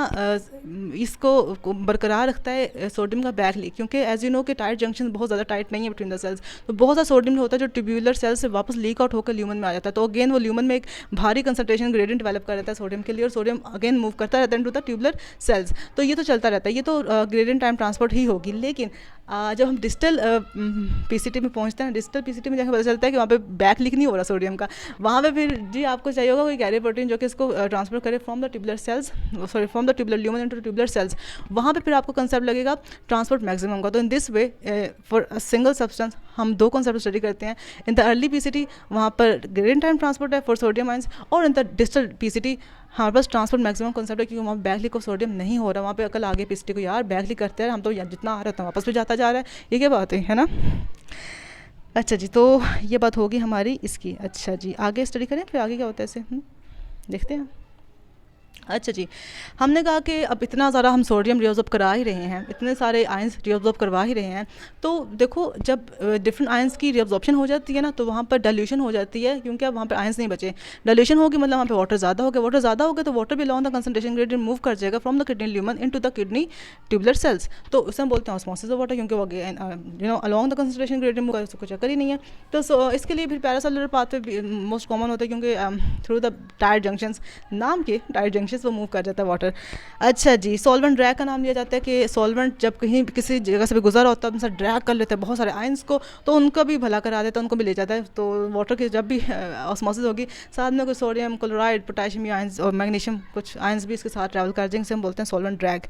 इसको बरकरार रखता है सोडियम का बैक लीक, क्योंकि एज यू नो कि टाइट जंक्शन बहुत ज़्यादा टाइट नहीं है बिटवीन द सेल्स, तो बहुत सा सोडियम होता है जो ट्यूबुलर सेल्स से वापस लीक आउट होकर ल्यूमन में आ जाता है। तो अगेन वो ल्यूमन में एक भारी कंसंट्रेशन ग्रेडियंट डेवलप कर रहता है सोडियम के लिए, और सोडियम अगेन मूव करता रहता है टू द ट्यूबुलर सेल्स। तो ये तो चलता रहता है, ये तो ग्रेडियंट टाइम ट्रांसपोर्ट ही होगी। लेकिन जब हम डिजिटल पीसीटी में पहुंचते हैं, डिजिटल पीसीटी में जाकर पता चलता है कि वहाँ पे बैक लीक नहीं हो रहा सोडियम का। वहाँ पे फिर जी आपको चाहिए होगा कोई कैरियर प्रोटीन जो कि इसको ट्रांसफर करे from the tubular sales, from the tubular lumen into tubular cells. वहाँ पे फिर आपको कंसेप्ट लगेगा ट्रांसपोर्ट मैक्सिमम का। तो in this way for a single substance हम दो कॉन्सेप्ट स्टडी करते हैं। इन द अर्ली पीसीटी वहाँ पर ग्रेडियंट टाइम ट्रांसपोर्ट है फॉर सोडियम आयंस, और इन द डिजिटल पीसीटी हमारे पास ट्रांसपोर्ट मैक्सिमम कॉन्सेप्ट है, क्योंकि वहाँ बैक लीक ऑफ सोडियम नहीं हो रहा। वहाँ पे अकल आगे पीसीटी को यार बैक लीक करते हैं हम तो, जितना आ रहा था वापस भी जाता जा रहा है, ये क्या बात है ना। अच्छा जी, तो ये बात होगी हमारी इसकी। अच्छा जी, आगे स्टडी करें फिर आगे क्या होता है इसे देखते हैं। अच्छा जी, हमने कहा कि अब इतना ज़्यादा हम सोडियम रीअब्जॉर्ब करा ही रहे हैं, इतने सारे आयंस रीअब्जॉर्ब करवा ही रहे हैं, तो देखो जब डिफरेंट आयंस की रीअब्जॉर्प्शन हो जाती है ना, तो वहाँ पर डाइल्यूशन हो जाती है, क्योंकि अब वहाँ पर आयंस नहीं बचे। डाइल्यूशन होगी मतलब वहाँ पे वाटर ज़्यादा हो गया, वाटर ज़्यादा हो गया तो वाटर भी along the concentration gradient move कर जाएगा from the kidney lumen into the kidney tubular cells, तो उसे हम बोलते हैं ऑस्मोसिस ऑफ वाटर, क्योंकि वो along the concentration gradient move कर, उसको चक्कर ही नहीं है। तो इसके लिए फिर पैरासेलुलर पाथवे मोस्ट कॉमन होता है, क्योंकि थ्रू द टायर जंक्शंस, नाम के टायर जंक्शंस वो मूव कर जाता है वाटर। अच्छा जी, सॉल्वेंट ड्रैग का नाम लिया जाता है कि सॉल्वेंट जब कहीं किसी जगह से भी गुजरा होता है उनसे ड्रैग कर लेते हैं बहुत सारे आयंस को, तो उनका भी भला करा देता है, उनको भी ले जाता है। तो वाटर की जब भी ऑस्मोसिस होगी, साथ में कुछ सोडियम क्लोराइड, पोटेशियम आयंस और मैग्नीशियम कुछ आयंस भी इसके साथ ट्रैवल कर जाएंगे, हम बोलते हैं सॉल्वेंट ड्रैग।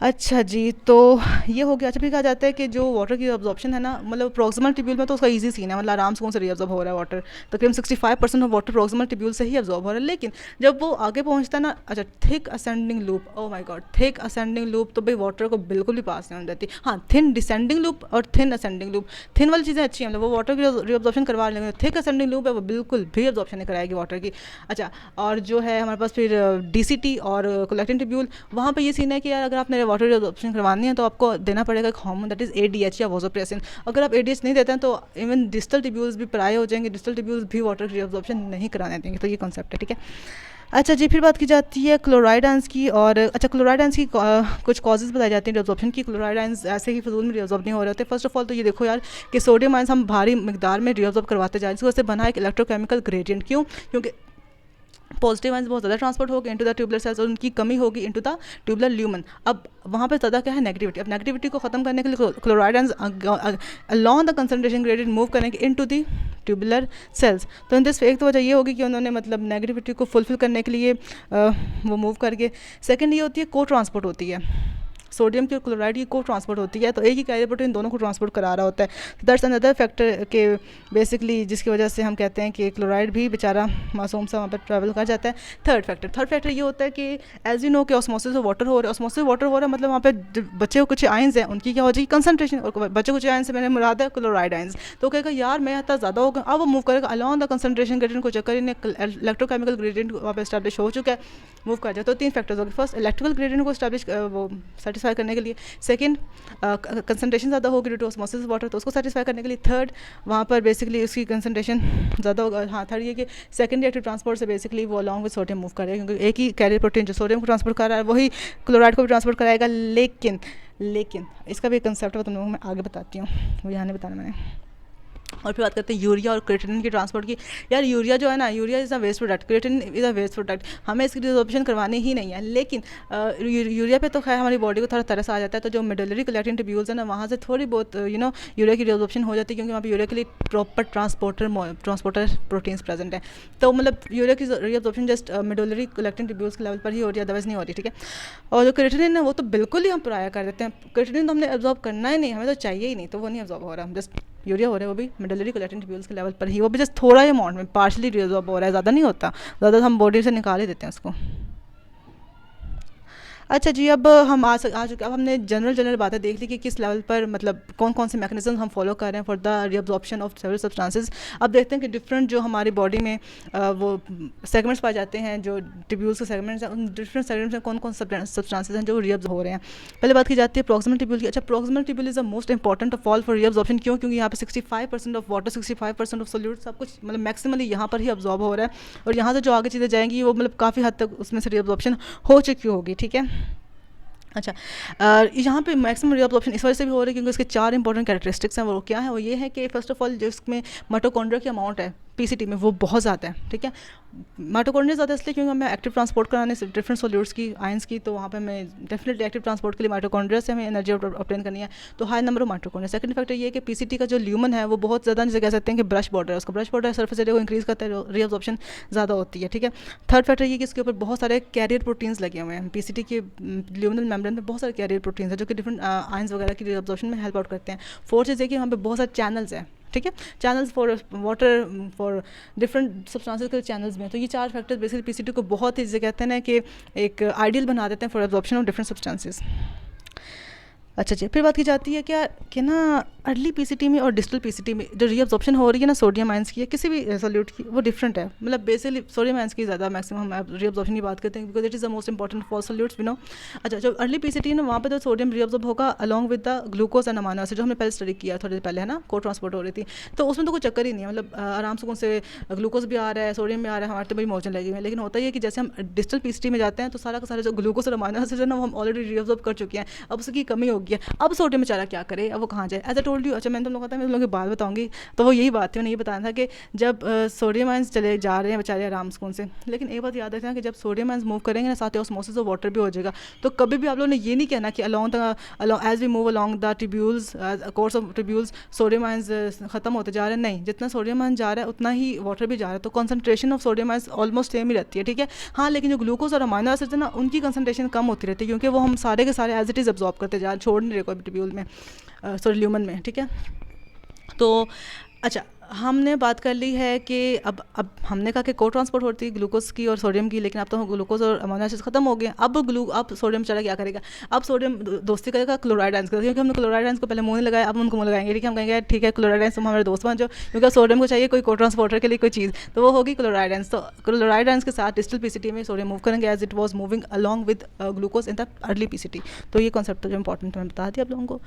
अच्छा जी, तो ये हो गया। अच्छा, फिर कहा जाता है कि जो वाटर की अब्जॉर्प्शन है ना, मतलब प्रोक्सिमल टिब्यूल में तो उसका इजी सीन है, मतलब आराम से कौन से रीअब्जॉर्ब हो रहा है वाटर, तकरीबन 65% ऑफ वाटर प्रोक्सिमल टिब्यूल से ही अब्जॉर्ब हो रहा है। लेकिन जब वो आगे पहुंचता है ना, अच्छा thick ascending loop, oh my God, thick ascending loop तो भाई वाटर को बिल्कुल भी पास नहीं होने देती। हाँ, थिन डिसेंडिंग लूप और थिन असेंडिंग लूप, थिन वाली चीज़ें अच्छी हैं, मतलब वो वाटर की रीअब्जॉर्प्शन करवा लेंगे। थिक असेंडिंग लूप है वो बिल्कुल भी अब्जॉर्प्शन नहीं कराएगी वाटर की। अच्छा, और जो है हमारे पास फिर डीसीटी और कोलेक्टिंग टिब्यूल, वहाँ पर ये सीन है कि यार अगर आपने वाटर रीअब्जॉर्प्शन करवानी है तो आपको देना पड़ेगा एक हार्मोन, दैट इज एडीएच या वाज़ोप्रेसिन। अगर आप एडीएच नहीं देते हैं तो इवन डिस्टल टिब्यूल्स भी पराए हो जाएंगे, डिस्टल टिब्यूल्स भी वाटर की अब्जॉर्प्शन नहीं कराने देंगे। तो ये कॉन्सेप्ट है, ठीक है। अच्छा जी, फिर बात की जाती है क्लोराइड आयंस की, और अच्छा क्लोराइड आयंस की कुछ कॉजेज बताई जाती हैं रीअब्जॉर्प्शन की। क्लोराइड आयंस ऐसे ही फजूल में रीअब्जॉर्ब नहीं हो रहे होते। फर्स्ट ऑफ ऑल तो ये देखो यार कि सोडियम आयंस हम भारी मिकदार में रीअब्जॉर्ब करवाते जा रहे हैं, इसकी वजह से बना एक इलेक्ट्रोकेमिकल ग्रेडियंट। क्यों? क्योंकि पॉजिटिव आयंस बहुत ज़्यादा ट्रांसपोर्ट होगी इनटू द ट्यूबुलर सेल्स और उनकी कमी होगी इनटू द ट्यूबुलर ल्यूमन। अब वहाँ पे ज़्यादा क्या है, नेगेटिविटी। अब नेगेटिविटी को ख़त्म करने के लिए chloride ions along the concentration gradient move करेंगे इनटू द ट्यूबुलर सेल्स। तो इन दिस एक तो वजह ये होगी कि उन्होंने मतलब नेगेटिविटी को फुलफिल करने के लिए वो मूव करके। सेकेंड ये होती है को ट्रांसपोर्ट होती है, सोडियम की और क्लोराइड की को ट्रांसपोर्ट होती है, तो एक ही कैरियर प्रोटीन दोनों को ट्रांसपोर्ट करा रहा होता है। दैट्स अनदर फैक्टर के बेसिकली जिसकी वजह से हम कहते हैं कि क्लोराइड भी बेचारा मासूम सा वहाँ पर ट्रैवल कर जाता है। थर्ड फैक्टर ये होता है कि एज यू नो कि ऑस्मोसिस ऑफ वाटर हो रहा है, ऑस्मोसिस वाटर हो रहा है मतलब वहाँ पे बच्चे कुछ आयंस हैं उनकी क्या हो जाएगी कंसंट्रेशन, और बच्चे कुछ आयंस से मैंने मुराद है क्लोराइड आयंस, तो कहेगा यार मैं इतना ज़्यादा होगा, अब वो मूव करेगा अलॉन्ग द कंसंट्रेशन ग्रेडियंट को चक्कर इलेक्ट्रोकेमिकल ग्रेडियंट वहाँ पर स्टैब्लिश हो चुका है, मूव कर जाए। तो तीन फैक्टर्स हो गए। फर्स्ट इलेक्ट्रिकल ग्रेडियंट को स्टैब्लिश वो सेटिस्फाई करने के लिए, सेकेंड कंसंट्रेशन ज़्यादा होगी ड्यू टू ऑस्मोसिस वाटर तो उसको सेटिस्फाई करने के लिए, थर्ड वहाँ पर बेसिकली उसकी कंसंट्रेशन ज़्यादा होगा। हाँ, थर्ड ये कि सेकेंडरी एक्टिव ट्रांसपोर्ट से बेसिकली वो अलॉन्ग विद सोडियम मूव करेगा, क्योंकि एक ही कैरियर प्रोटीन जो सोडियम को ट्रांसपोर्ट कर रहा है वही क्लोराइड को भी ट्रांसपोर्ट कराएगा। लेकिन इसका भी कंसेप्ट है, तुम लोगों को मैं आगे बताती हूँ, वो यहाँ नहीं बताना मैंने। और फिर बात करते हैं यूरिया और क्रिएटिनिन की ट्रांसपोर्ट की। यार यूरिया जो है ना, urea is a waste product, creatinine is a waste product, हमें इसकी रिजॉर्प्शन करवानी ही नहीं है। लेकिन यूरिया पे तो खैर हमारी बॉडी को थोड़ा तरस आ जाता है, तो जो मेडुलरी कोलेक्टिंग ट्यूब्यूल्स है ना वहाँ से थोड़ी बहुत यूरिया की रिजॉर्प्शन हो जाती है, क्योंकि वहाँ पे यूरिया के लिए प्रॉपर ट्रांसपोर्टर प्रोटीन्स प्रेजेंट है। तो मतलब यूरिया की resorption just medullary collecting tubules के लेवल पर ही हो रही है, अदरवाइज नहीं हो रही, ठीक है। और जो क्रिएटिनिन है वो तो बिल्कुल ही हम पराया कर देते हैं, क्रिएटिनिन तो हमने एब्जॉर्ब करना ही नहीं, हमें तो चाहिए ही नहीं, तो वो नहीं एब्जॉर्ब हो रहा, जस्ट यूरिया हो रहा है, वो भी मेडुलरी कोलेक्टिंग ट्यूब्यूल्स के लेवल पर ही, वो भी जस्ट थोड़ा ही अमाउंट में पार्शली रिजॉर्ब हो रहा है, ज़्यादा नहीं होता, ज़्यादा हम बॉडी से निकाल ही देते हैं उसको। अच्छा जी, अब हम आ चुके, अब हमने जनरल बातें देख ली कि किस लेवल पर मतलब कौन कौन से मैकेनिज्म हम फॉलो कर रहे हैं for the reabsorption of several substances. अब देखते हैं कि डिफरेंट जो हमारी बॉडी में वो सेगमेंट्स पाए जाते हैं, जो ट्यूब्यूल्स के सेगमेंट्स हैं, उन डिफरेंट सेगमेंट्स में कौन कौन सब्सटेंसेस हैं जो रीअब्जॉर्ब हो रहे हैं। पहले बात की जाती है प्रॉक्सिमल ट्यूब्यूल की। अच्छा, proximal tubule is the most important of all for reabsorption. क्यों? क्योंकि यहाँ पे 65% ऑफ वाटर, 65% ऑफ सोल्यूट सब कुछ मतलब मैक्सिमली यहाँ पर ही अब्जॉर्ब हो रहा है, और यहाँ से जो आगे चीज़ें जाएंगी वो मतलब काफ़ी हद तक उसमें से रीअब्जॉर्प्शन हो चुकी होगी, ठीक है। अच्छा, यहाँ पे मैक्सिमम रीअब्जॉर्प्शन इस वजह से भी हो रही है क्योंकि इसके चार इंपॉर्टेंट कैरेक्टरिस्टिक्स हैं। वो क्या है? वो ये है कि फर्स्ट ऑफ ऑल जो इसमें माइटोकॉन्ड्रिया की अमाउंट है पीसीटी में वो बहुत ज़्यादा है, ठीक है। माइटोकॉन्ड्रिया ज़्यादा इसलिए क्योंकि हमें एक्टिव ट्रांसपोर्ट कराने से डिफरेंट सॉल्यूट्स की, आयंस की, तो वहाँ पे हमें डेफिनेटली एक्टिव ट्रांसपोर्ट के लिए माइटोकॉन्ड्रिया से हमें एनर्जी ऑब्टेन करनी है, तो high number of mitochondria. Second factor ये है कि पीसीटी का जो ल्यूमन है वो बहुत ज़्यादा, जैसे कह सकते हैं कि ब्रश बॉर्डर है, उसका ब्रश बॉर्डर सर्फेस एरिया को इंक्रीज़ करता है, रीअब्जॉर्प्शन ज़्यादा होती है, ठीक है। थर्ड फैक्टर ये कि इसके ऊपर बहुत सारे कैरियर प्रोटीन्स लगे हुए हैं, पीसीटी के ल्यूमिनल मेम्ब्रेन में बहुत सारे कैरियर प्रोटीन्स हैं जो कि डिफरेंट आयंस वगैरह की रीअब्जॉर्प्शन में हेल्प आउट करते हैं। फोर्थ चीज़ है कि वहाँ पे बहुत सारे चैनल्स हैं, ठीक है, channels for water, for different substances के चैनल्स में। तो ये चार फैक्टर्स बेसिकली पीसीटी को बहुत ही, जैसे कहते हैं ना कि एक आइडियल बना देते हैं for absorption of different substances. अच्छा जी, फिर बात की जाती है क्या कि ना अर्ली पीसीटी में और डिजिटल पीसीटी में जो रीअब्जॉर्प्शन हो रही है ना सोडियम आयंस की या किसी भी सॉल्यूट की, वो डिफरेंट है। मतलब बेसिकली सोडियम आयंस की ज़्यादा मैक्सिमम हम रीअब्जॉर्प्शन की बात करते हैं because it is the most important for solutes, we know. अच्छा, जो अर्ली पीसीटी है ना वहाँ पे तो सोडियम रीअब्जॉर्ब होगा along with the glucose and amino acid, जो हमने पहले स्टडी किया थोड़ी देर पहले, है ना, को ट्रांसपोर्ट हो रही थी। तो उसमें तो कोई चक्कर ही नहीं है, मतलब आराम से कौन से ग्लूकोज भी आ रहा है, सोडियम भी आ रहा है, हमारे तो बड़ी मौजन लगी हुई है। लेकिन होता ही है कि जैसे हम डिजिटल पीसीटी में जाते हैं तो सारा का सारा जो ग्लूकोज और अमाइनो एसिड है ना वो हम ऑलरेडी रीअब्जॉर्ब कर चुके हैं, अब उसकी कमी हो गई है। अब सोडियम बेचारा क्या करे, अब वो कहाँ जाए। एज अ टोल्ड यू, अच्छा मैंने तुम लोग मैं तुम लोगों की बात बताऊंगी, तो वो यही बात थी, मैंने ये बताया था कि जब सोडियम आयंस चले जा रहे हैं बेचारे आराम से कौन से, लेकिन एक बात याद रखना कि जब सोडियम आयंस मूव करेंगे ना साथ ही ऑस्मोसिस ऑफ वाटर भी हो जाएगा। तो कभी भी आप लोगों ने ये नहीं कहना कि along as we move along the tubules, course of tubules sodium ions खत्म होते जा रहे हैं, नहीं, जितना सोडियम आयंस जा रहा है उतना ही वाटर भी जा रहा है, तो concentration of sodium ions almost same ही रहती है, ठीक है। हाँ, लेकिन जो ग्लूकोज और अमाइनो एसिड है ना उनकी कंसंट्रेशन कम होती रहती है क्योंकि वो हम सारे के सारे एज इट इज़ अब्जॉर्ब करते जा रहे, छोड़ नहीं रहे कोई ट्यूब्यूल में, सॉरी ल्यूमन में, ठीक है। तो अच्छा, हमने बात कर ली है कि अब हमने कहा कि को ट्रांसपोर्ट होती है ग्लूकोज की और सोडियम की, लेकिन अब तो ग्लूकोज और अमीनो एसिड्स खत्म हो गए। अब सोडियम चला क्या करेगा, अब सोडियम दोस्ती करेगा क्लोराइड आयंस का, क्योंकि हमने क्लोराइड आयंस को पहले मुँह नहीं लगाया, अब उनको मुँह लगाएंगे, ठीक है। हम कहेंगे ठीक है क्लोराइड आयंस तुम हमारे दोस्त बन जाओ, क्योंकि सोडियम को चाहिए कोई को ट्रांसपोर्टर के लिए कोई चीज़, तो वो होगी क्लोराइड आयंस। तो क्लोराइड आयंस के साथ डिजिटल पीसीटी में सोडियम मूव करेंगे as it was moving along with glucose in the early PCT. तो ये कॉन्सेप्ट तो जो इंपॉर्टेंट मैंने बता दिया आप लोगों को।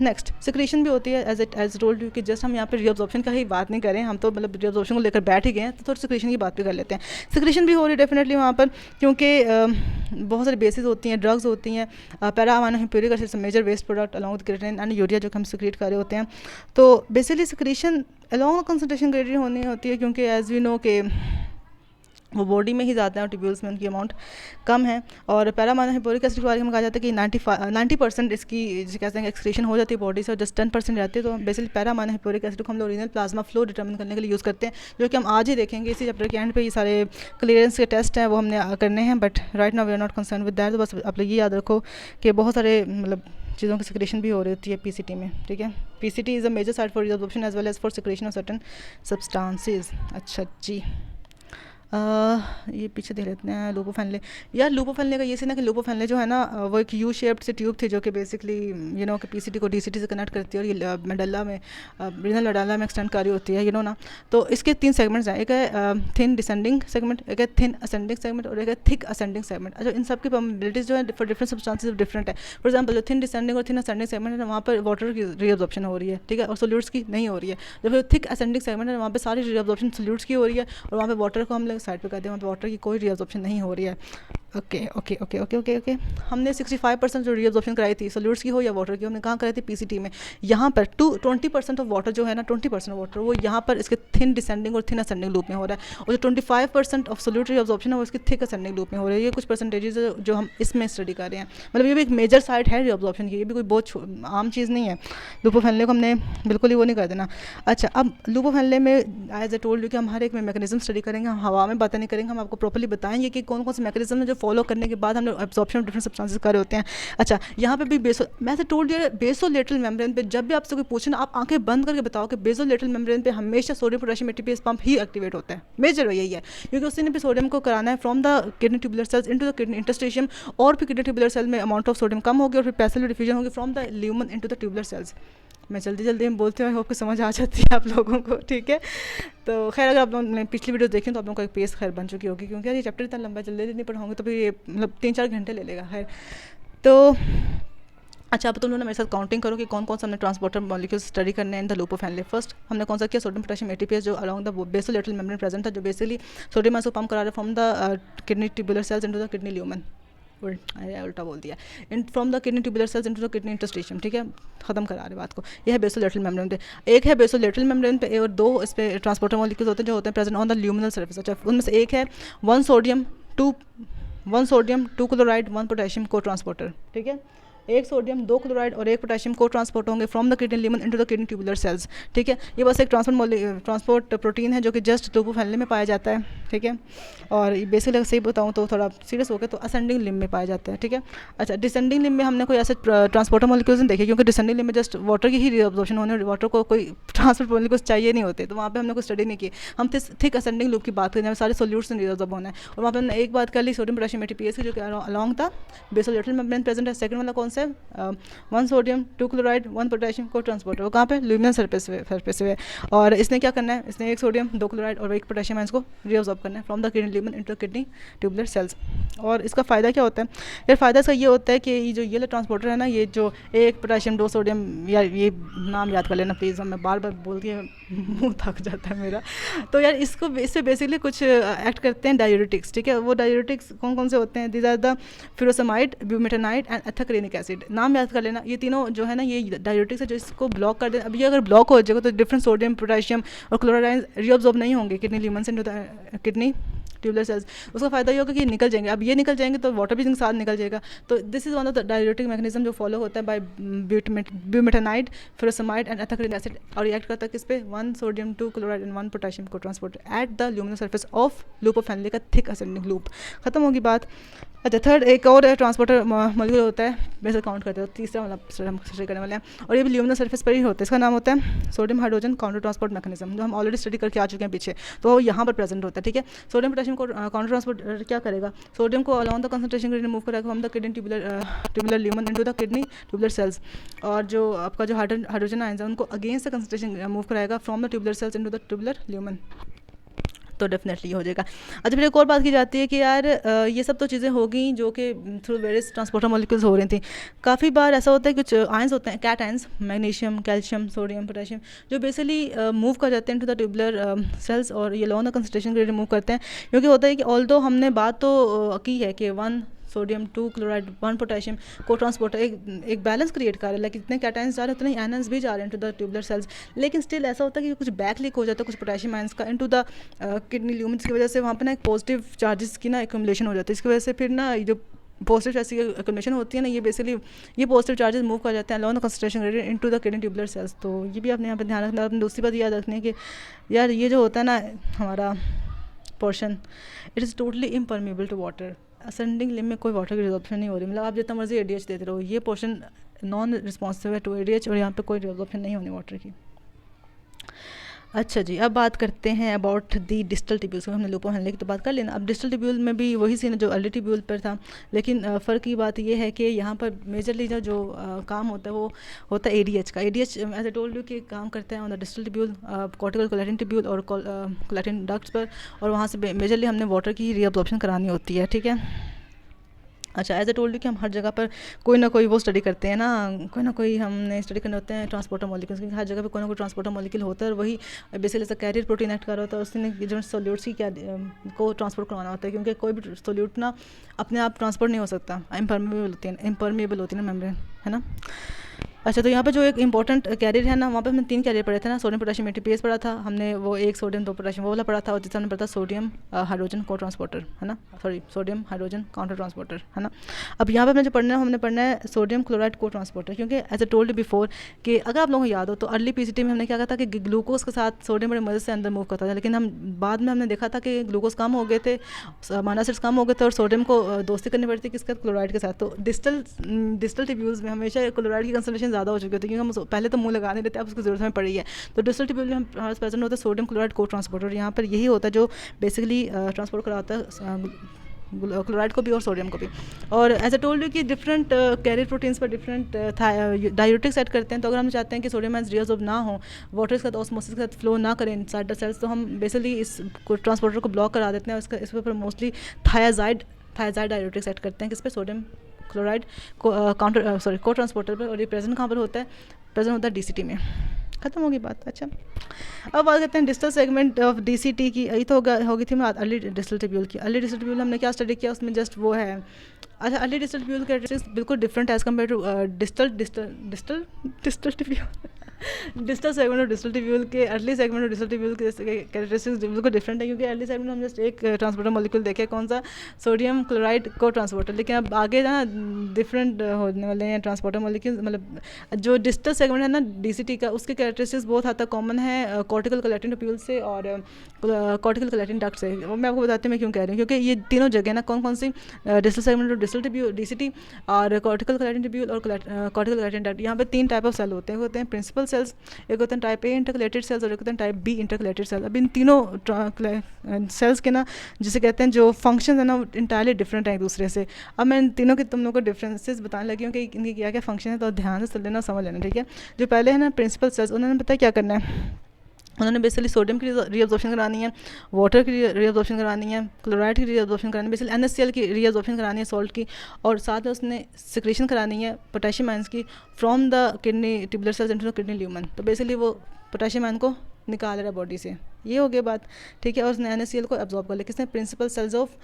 नेक्स्ट सिक्रीशन भी होती है, एज टोल्ड यू कि जस्ट हम यहाँ पे रीअब्जॉर्प्शन का ही बात नहीं करें, हम तो मतलब रीअब्जॉर्प्शन को लेकर बैठ ही गए हैं, तो थोड़ी सिक्रीशन की बात भी कर लेते हैं। सिक्रीशन भी हो रही है डेफिनेटली वहाँ पर, क्योंकि बहुत सारी बेसिस होती हैं, ड्रग्स होती हैं, para amino hippuric acid major waste product along with creatinine and urea जो कि हम सिक्रीट कर रहे होते हैं। तो basically secretion along concentration gradient होनी होती है, क्योंकि एज वी नो के वो बॉडी में ही ज़्यादा है और ट्यूब्यूल्स में उनकी अमाउंट कम है। और पैरामाइनो हिप्यूरिक एसिड के बारे में कहा जाता है कि 90% इसकी कहते हैं एक्सक्रीशन हो जाती है बॉडी से और जस्ट 10% रहती है। तो बेसिकली पैरामाइनो हिप्यूरिक एसिड को हम लोग रीनल प्लाज्मा फ्लो डिटर्मिन करने के लिए यूज़ करते हैं, जो कि हम आज ही देखेंगे इसी चैप्टर के एंड पे। ये सारे क्लियरेंस के टेस्ट हैं वो हमने करने हैं, but right now we are not concern with that. तो बस आप लोग ये याद रखो कि बहुत सारे मतलब चीज़ों की सिक्रेशन भी हो रही होती है पीसीटी में, ठीक है। PCT is a major site for reabsorption as well as for secretion of certain substances. अच्छा जी, ये पीछे देख लेते हैं लूपोफेनले। यार लूपोफेनले का ये सीन है कि लूपोफेनले जो है ना वो एक यू शेप्ड से ट्यूब थी जो कि बेसिकली यू नो कि पीसीटी को डीसीटी से कनेक्ट करती है और ये मेडल्ला में रीनल मेडल्ला में एक्सटेंड कर रही होती है, यू नो ना। तो इसके 3 सेगमेंट्स हैं, एक है थिन डिसेंडिंग सेगमेंट, एक है थिन असेंडिंग सेगमेंट और एक है थिक असेंडिंग सेगमेंट। अच्छा, इन सब की परमिबिलिटीज़ जो है फॉर डिफरेंट सब्सटेंसेस डिफरेंट है। फॉर एग्जाम्पल जो थिन डिसेंडिंग और थिन असेंडिंग सेगमेंट है वहाँ पर वाटर की रीअब्जॉर्प्शन हो रही है, ठीक है, और सोल्यूट्स की नहीं हो रही है। जब थिक असेंडिंग सेगमेंट है वहाँ पर सारी रीअब्जॉर्प्शन सोल्यूट्स की हो रही है और वहाँ पर वाटर को हम लोग साइड पर कर दें, वहाँ पर वाटर की कोई रीअब्जॉर्प्शन नहीं हो रही है। Okay okay okay okay okay okay हमने 65% जो रीअब्जॉर्प्शन कराई थी सोल्यूट्स की हो या वाटर की, हमने कहाँ कराई थी पीसीटी में। यहाँ पर 20% ऑफ वाटर जो है ना 20% ऑफ वाटर वो यहाँ पर इसके थिन डिसेंडिंग और थिन असेंडिंग लूप में हो रहा है, और जो 25% ऑफ सोल्यूट रीअब्जॉर्प्शन है वो इसके थिक असेंडिंग लूप में हो रहा है। ये कुछ परसेंटेजेस जो हम इसमें स्टडी कर रहे हैं, मतलब ये भी एक मेजर साइट है रीअब्जॉर्प्शन की, ये भी कोई बहुत आम चीज़ नहीं है। लूपोफेनले को हमने बिल्कुल ही वो नहीं कर देना। अच्छा, अब लूपोफेनले में एज ए टोल्ड यू कि हम हर एक में मैकेनिज्म स्टडी करेंगे, हम हवा में बातें नहीं करेंगे, हम आपको प्रॉपर्ली बताएंगे कि कौन कौन से मैकेनिज्म है जो फॉलो करने के बाद हम लोग एब्जॉर्प्शन ऑफ डिफरेंट सब्सटेंसेस कर रहे होते हैं। अच्छा, यहाँ पे भी मैं से टोल्ड यू बेसोलेटरल मेम्ब्रेन पे जब भी आपसे कोई पूछे ना आप आंखें बंद करके बताओ कि बेसोलेटरल मेम्ब्रेन पे हमेशा सोडियम पोटेशियम एटीपीएस पंप ही एक्टिवेट होता है। मेजर यही है क्योंकि उसी ने भी सोडियम को कराना है from the kidney tubular cells into the kidney interstitium, और फिर किडनी ट्यूबुलर सेल में अमाउंट ऑफ सोडियम कम होगी और फिर पैसिव डिफ्यूजन होगी from the lumen into the tubular sales. मैं जल्दी में बोलती हूँ, होप को समझ आ जाती है आप लोगों को, ठीक है। तो खैर अगर आप लोगों ने पिछली वीडियो देखें तो आप लोगों का एक पेस खैर बन चुकी होगी, क्योंकि यार ये चैप्टर इतना लंबा जल्दी नहीं पढ़ाऊँगी तो फिर ये मतलब 3-4 घंटे ले लेगा। खैर तो अच्छा, अब तुम लोगों ने मेरे साथ काउंटिंग करो कि कौन कौन सा हमने ट्रांसपोर्टर मॉलिक्यूल्स स्टडी करने हैं इन द लूपोफेनले। फर्स्ट हमने कौन सा किया, सोडियम पोटेशियम एटीपीएस जो अलॉन्ग द बेसोलेटरल मेम्ब्रेन प्रेजेंट था, जो बेसिकली सोडियम आइसो पंप करा रहा है from the kidney tubular cells into the kidney lumen. उल्टा बोल दिया, in from the kidney tubular cells into the kidney interstitium, ठीक है, खत्म करा रहे बात को। ये है बेसोलेटरल मेम्ब्रेन पे, एक है बेसोलेटरल मेम्ब्रेन पे, और दो इस पे ट्रांसपोर्टर मॉलिक्यूल्स होते हैं जो होते हैं present on the luminal surface. अच्छा, उनमें से एक है one sodium two chloride one potassium cotransporter, ठीक है, एक सोडियम दो क्लोराइड और एक पोटेशियम को ट्रांसपोर्ट होंगे from the kidney lumen into the kidney tubular cells, ठीक है। ये बस एक ट्रांसपोर्ट प्रोटीन है जो कि जस्ट लूपोफेलिन में पाया जाता है, ठीक है, और बेसिकली सही बताऊँ तो थोड़ा सीरियस हो गया तो असेंडिंग लिम्ब में पाया जाता है, ठीक है। अच्छा, डिसेंडिंग लिम्ब में हमने कोई ऐसे ट्रांसपोर्टर मॉलिक्यूल्स नहीं देखे, क्योंकि डिसेंडिंग लिम्ब में जस्ट वाटर की ही रीअब्जॉर्प्शन होने, वाटर को कोई ट्रांसपोर्ट मॉलिक्यूल्स चाहिए नहीं होते, तो वहाँ पे हमने कोई स्टडी नहीं की। हम थिक असेंडिंग लूप की बात करें, सारे सोल्यूट्स में रीअब्जॉर्ब होना है, और वहाँ पर हमने एक बात कर ली सोडियम पोटेशियम एटीपीएस की, जो कि अलॉन्ग था बेसोलेटरल मेम्ब्रेन प्रेजेंट है। सेकंड वाला कौन सा है, one sodium two chloride one potassium cotransporter, वो कहाँ पे ल्यूमिनल सरफेस पे है, और इसने क्या करना है, इसने एक सोडियम दो क्लोराइड और एक पोटेशियम आयंस को रीअब्जॉर्ब करना है from the kidney lumen into kidney tubular cells. और इसका फ़ायदा क्या होता है यार, फ़ायदा इसका ये होता है कि ये जो ये ट्रांसपोर्टर है ना, ये जो एक पोटेशियम दो सोडियम, यार ये नाम याद कर लेना प्लीज़, मैं बार बार बोल के मुँह थक जाता है मेरा। तो यार इससे बेसिकली कुछ एक्ट करते हैं डायूरेटिक्स, ठीक है। वो डायूरेटिक्स कौन कौन से होते हैं, these are the furosemide, bumetanide and ethacrynic acid, नाम याद कर लेना। ये तीनों जो है ना, ये डायूरेटिक्स है जो इसको ब्लॉक कर दे। अब ये अगर ब्लॉक हो जाएगा तो डिफरेंट सोडियम पोटेशियम और क्लोराइड रीअब्जॉर्ब नहीं होंगे किडनी ल्यूमन से into the kidney tubular sales. उसका फ़ायदा ये होगा कि निकल जाएंगे, अब ये निकल जाएंगे तो वाटर भी इनके साथ निकल जाएगा। तो this is one of the diuretic mechanism जो फॉलो होता है by bumetanide, furosemide and ethacrynic acid, और रिएक्ट करता है किस पे, one sodium two chloride and one potassium को transport at the luminal surface of loop of Henle का थिक असेंडिंग लूप। खत्म होगी बात। अच्छा, थर्ड एक और ट्रांसपोर्टर मॉलिक्यूल होता है, वैसे काउंट करते हो, तीसरा वाला हम स्टडी करने वाले हैं, और ये भी ल्यूमिनल सरफेस पर ही होता है। इसका नाम होता है sodium hydrogen counter transport mechanism, जो हम ऑलरेडी स्टडी करके आ चुके हैं पीछे, तो वो यहाँ पर प्रेजेंट होता है, ठीक है। सोडियम पोटेशियम को काउंटर ट्रांसपोर्ट क्या करेगा, सोडियम को along the concentration gradient move करेगा from the kidney tubular lumen into the kidney tubular cells, और जो आपका जो हाइड्रोजन आयंस है उनको अगेंस्ट द कंसंट्रेशन मूव कराएगा from the tubular cells into the tubular lumen, तो डेफिनेटली हो जाएगा। अच्छा, फिर एक और बात की जाती है कि यार ये सब तो चीज़ें हो गई जो कि थ्रू वेरियस ट्रांसपोर्टर मॉलिक्यूल्स हो रही थी। काफ़ी बार ऐसा होता है कुछ आयंस होते हैं, cations, magnesium, calcium, sodium, potassium, जो बेसिकली मूव कर जाते हैं इनटू द ट्यूबुलर सेल्स, और ये long the concentration gradient move करते हैं, क्योंकि होता है कि ऑल्दो हमने बात तो की है कि one sodium two chloride one potassium cotransporter एक बैलेंस क्रिएट कर रहा है, लाइक जितने कैटायंस जा रहे हैं उतने आयंस भी जा रहे हैं टू द ट्यूबुलर सेल्स, लेकिन स्टिल ऐसा होता है कि कुछ बैक लीक हो जाता है कुछ पोटेशियम आयंस का इनटू द किडनी ल्यूमन, जिसकी वजह से वहाँ पे ना एक पॉजिटिव चार्जेस की ना एक्यूमुलेशन हो जाती है। इसकी वजह से फिर ना जो पॉजिटिव चार्ज की एक्यूमुलेशन होती है ना, ये बेसिकली ये पॉजिटिव चार्जेस मूव कर जाते हैं long concentration gradient into the kidney tubular cells. तो ये भी आपने यहाँ पर ध्यान रखना। दूसरी बात याद रखनी है कि यार ये जो होता है ना हमारा portion, it is totally impermeable to water. Ascending limb में कोई वाटर की रिजॉर्प्शन नहीं हो रही, मतलब आप जितना मर्जी एडीएच देते रहो, ये पोर्शन नॉन रिस्पॉन्सिव है टू एडीएच, और यहाँ पे कोई रिजॉर्प्शन नहीं होनी वाटर की। अच्छा जी, अब बात करते हैं अबाउट दी डिस्टल टिब्यूल्स। हमने लूप ऑफ फैनले की तो बात कर लेना। अब डिस्टल टिब्यूल में भी वही सीन है जो अर्ली टिब्यूल पर था, लेकिन फ़र्क की बात ये है कि यहाँ पर मेजरली जो काम होता है वो होता है एडीएच का। ADH as I told you कि काम करते हैं on the distal tubule, cortical collecting tubule और कोलेटिन डक्ट्स पर, और वहाँ से मेजरली हमने वाटर की रीअब्जॉर्प्शन करानी होती है, ठीक है। अच्छा, एज ए टोल्ड यू कि हम हर जगह पर कोई ना कोई वो स्टडी करते हैं ना, कोई ना कोई हमने स्टडी करने होते हैं ट्रांसपोर्टर मॉलिक्यूल्स, क्योंकि हर जगह पे कोई ना कोई ट्रांसपोर्टर मॉलिक्यूल होता है, और वही बेसिकली ऐसा कैरियर प्रोटीन एक्ट कर रहा होता है, उसने जो सोल्यूट्स की क्या को ट्रांसपोर्ट करवाना होता है, क्योंकि कोई भी सोल्यूट ना अपने आप ट्रांसपोर्ट नहीं हो सकता, इम्परमेबल होती है ना मेम्ब्रेन, है ना। अच्छा, तो यहाँ पे जो एक इंपॉर्टेंट कैरियर है ना, वहाँ पे हमने 3 कैरियर पढ़े थे ना, सोडियम पोटेशियम एटीपीएस पढ़ा था हमने, वो एक सोडियम दो पोटेशियम वो वाला पढ़ा था, और जिससे हमने पढ़ा था सोडियम हाइड्रोजन को ट्रांसपोर्टर, है ना, sorry sodium hydrogen counter transporter, है ना। अब यहाँ पे हमने जो पढ़ना है, हमने पढ़ना है सोडियम क्लोराइड को ट्रांसपोर्टर, क्योंकि एज ए टोल्ड बिफोर कि अगर आप लोगों को याद हो तो अर्ली पीसीटी में हमने क्या कहा था कि ग्लूकोज के साथ सोडियम बड़े मदद से अंदर मूव करता था, लेकिन हम बाद में हमने देखा था कि ग्लूकोज कम हो गए थे, अमाइनो एसिड्स कम हो गए थे, और सोडियम को दोस्ती करनी पड़ती थी किसके क्लोराइड के साथ। तो डिस्टल टिब्यूल्स में हमेशा क्लोराइड की कंसंट्रेशन ज़्यादा हो चुकी होती है, क्योंकि हम पहले तो मुंह लगा नहीं देते, अब उसकी ज़रूरत हमें पड़ी है। तो डिस्टल टिब्यूल में हमारे प्रेजेंट होता है सोडियम क्लोराइड को ट्रांसपोर्टर, यहाँ पर यही होता है जो बेसिकली ट्रांसपोर्ट कराता है क्लोराइड को भी और सोडियम को भी। और एज ए टोल्ड यू कि डिफरेंट कैरियर प्रोटीन्स पर डिफरेंट डायूरेटिक्स ऐड करते हैं, तो अगर हम चाहते हैं कि सोडियम आयंस रीअब्सॉर्ब ना हो, वाटर के साथ ऑस्मोसिस के साथ फ्लो ना करें इनसाइड द सेल्स, तो हम बेसिकली इस ट्रांसपोर्टर को ब्लॉक करा देते हैं। इस पर मोस्टली थायाजाइड डायूरेटिक्स ऐड करते हैं, किस पे, सोडियम क्लोराइड को ट्रांसपोर्टर पर, और ये प्रेजेंट कहाँ पर होता है, प्रेजेंट होता है डीसीटी में। खत्म होगी बात। अच्छा, अब बात करते हैं डिस्टल सेगमेंट ऑफ डीसीटी की। यही तो होगी थी मैं अर्ली डिस्टल टिब्यूल की। अर्ली डिस्टल टिब्यूल हमने क्या स्टडी किया, उसमें जस्ट वो है अच्छा, अर्ली डिस्टल ट्यूब्यूल कैरेक्टरिस्टिक्स बिल्कुल different as compared to distal distal distal distal tubule distal segment और डिस्टल ट्यूब्यूल के अर्ली सेगमेंट और डिस्टल ट्यूब्यूल के कैरेक्टरिस्टिक्स बिल्कुल डिफरेंट है, क्योंकि अर्ली सेगमेंट में हम जस्ट एक ट्रांसपोर्टर मॉलिक्यूल देखे, कौन सा, सोडियम क्लोराइड को ट्रांसपोर्टर, लेकिन अब आगे ना डिफरेंट होने वाले हैं ट्रांसपोर्टर मॉलिक्यूल। मतलब जो डिस्टल सेगमेंट है ना डीसीटी का, उसके कैरेक्टरिस्टिक्स बहुत हद तक कॉमन है कॉर्टिकल कलेक्टिंग ट्यूब्यूल से और कॉर्टिकल कलेक्टिंग डक्ट से। और मैं आपको बताती हूँ मैं क्यों कह रही हूँ, क्योंकि ये तीनों जगह ना कौन कौन सी, डिस्टल सेगमेंट और डिस्टल ट्यूब्यूल डीसीटी और कॉर्टिकल कलेक्टिंग ट्यूब्यूल और कॉर्टिकल कलेक्टिंग डक्ट, यहाँ पे 3 टाइप ऑफ सेल होते हैं प्रिंसिपल सेल्स, एक होते हैं टाइप ए इंटरकलेटेड सेल्स और एक होते हैं टाइप बी इंटरकलेटेड सेल्स। अब इन तीनों सेल्स के ना जिसे कहते हैं जो फंक्शन है ना वो इंटायरली डिफरेंट है एक दूसरे से। अब मैं इन तीनों के तुम लोग को डिफरेंसेस बताने लगी हूँ कि इनकी क्या क्या फंक्शन है, तो ध्यान से सुन लेना, समझ लेना, ठीक है। जो पहले है ना प्रिंसिपल सेल्स, उन्होंने पता है क्या करना है, उन्होंने बेसिकली सोडियम की रीअब्जॉर्प्शन करानी है, वाटर की रीअब्जॉर्प्शन करानी है, क्लोराइड की रीअब्जॉर्प्शन करानी है, बेसिकली NaCl की रीअब्जॉर्प्शन करानी है सॉल्ट की, और साथ में उसने सिक्रेशन करानी है पोटेशियम आयंस की from the kidney tubular cells into the kidney lumen. तो बेसिकली वो पोटेशियम आयन को निकाल रहा है बॉडी से, ये हो गया बात, ठीक है। और उसने NaCl को एब्जॉर्ब कर लिया, किसने, principal cells of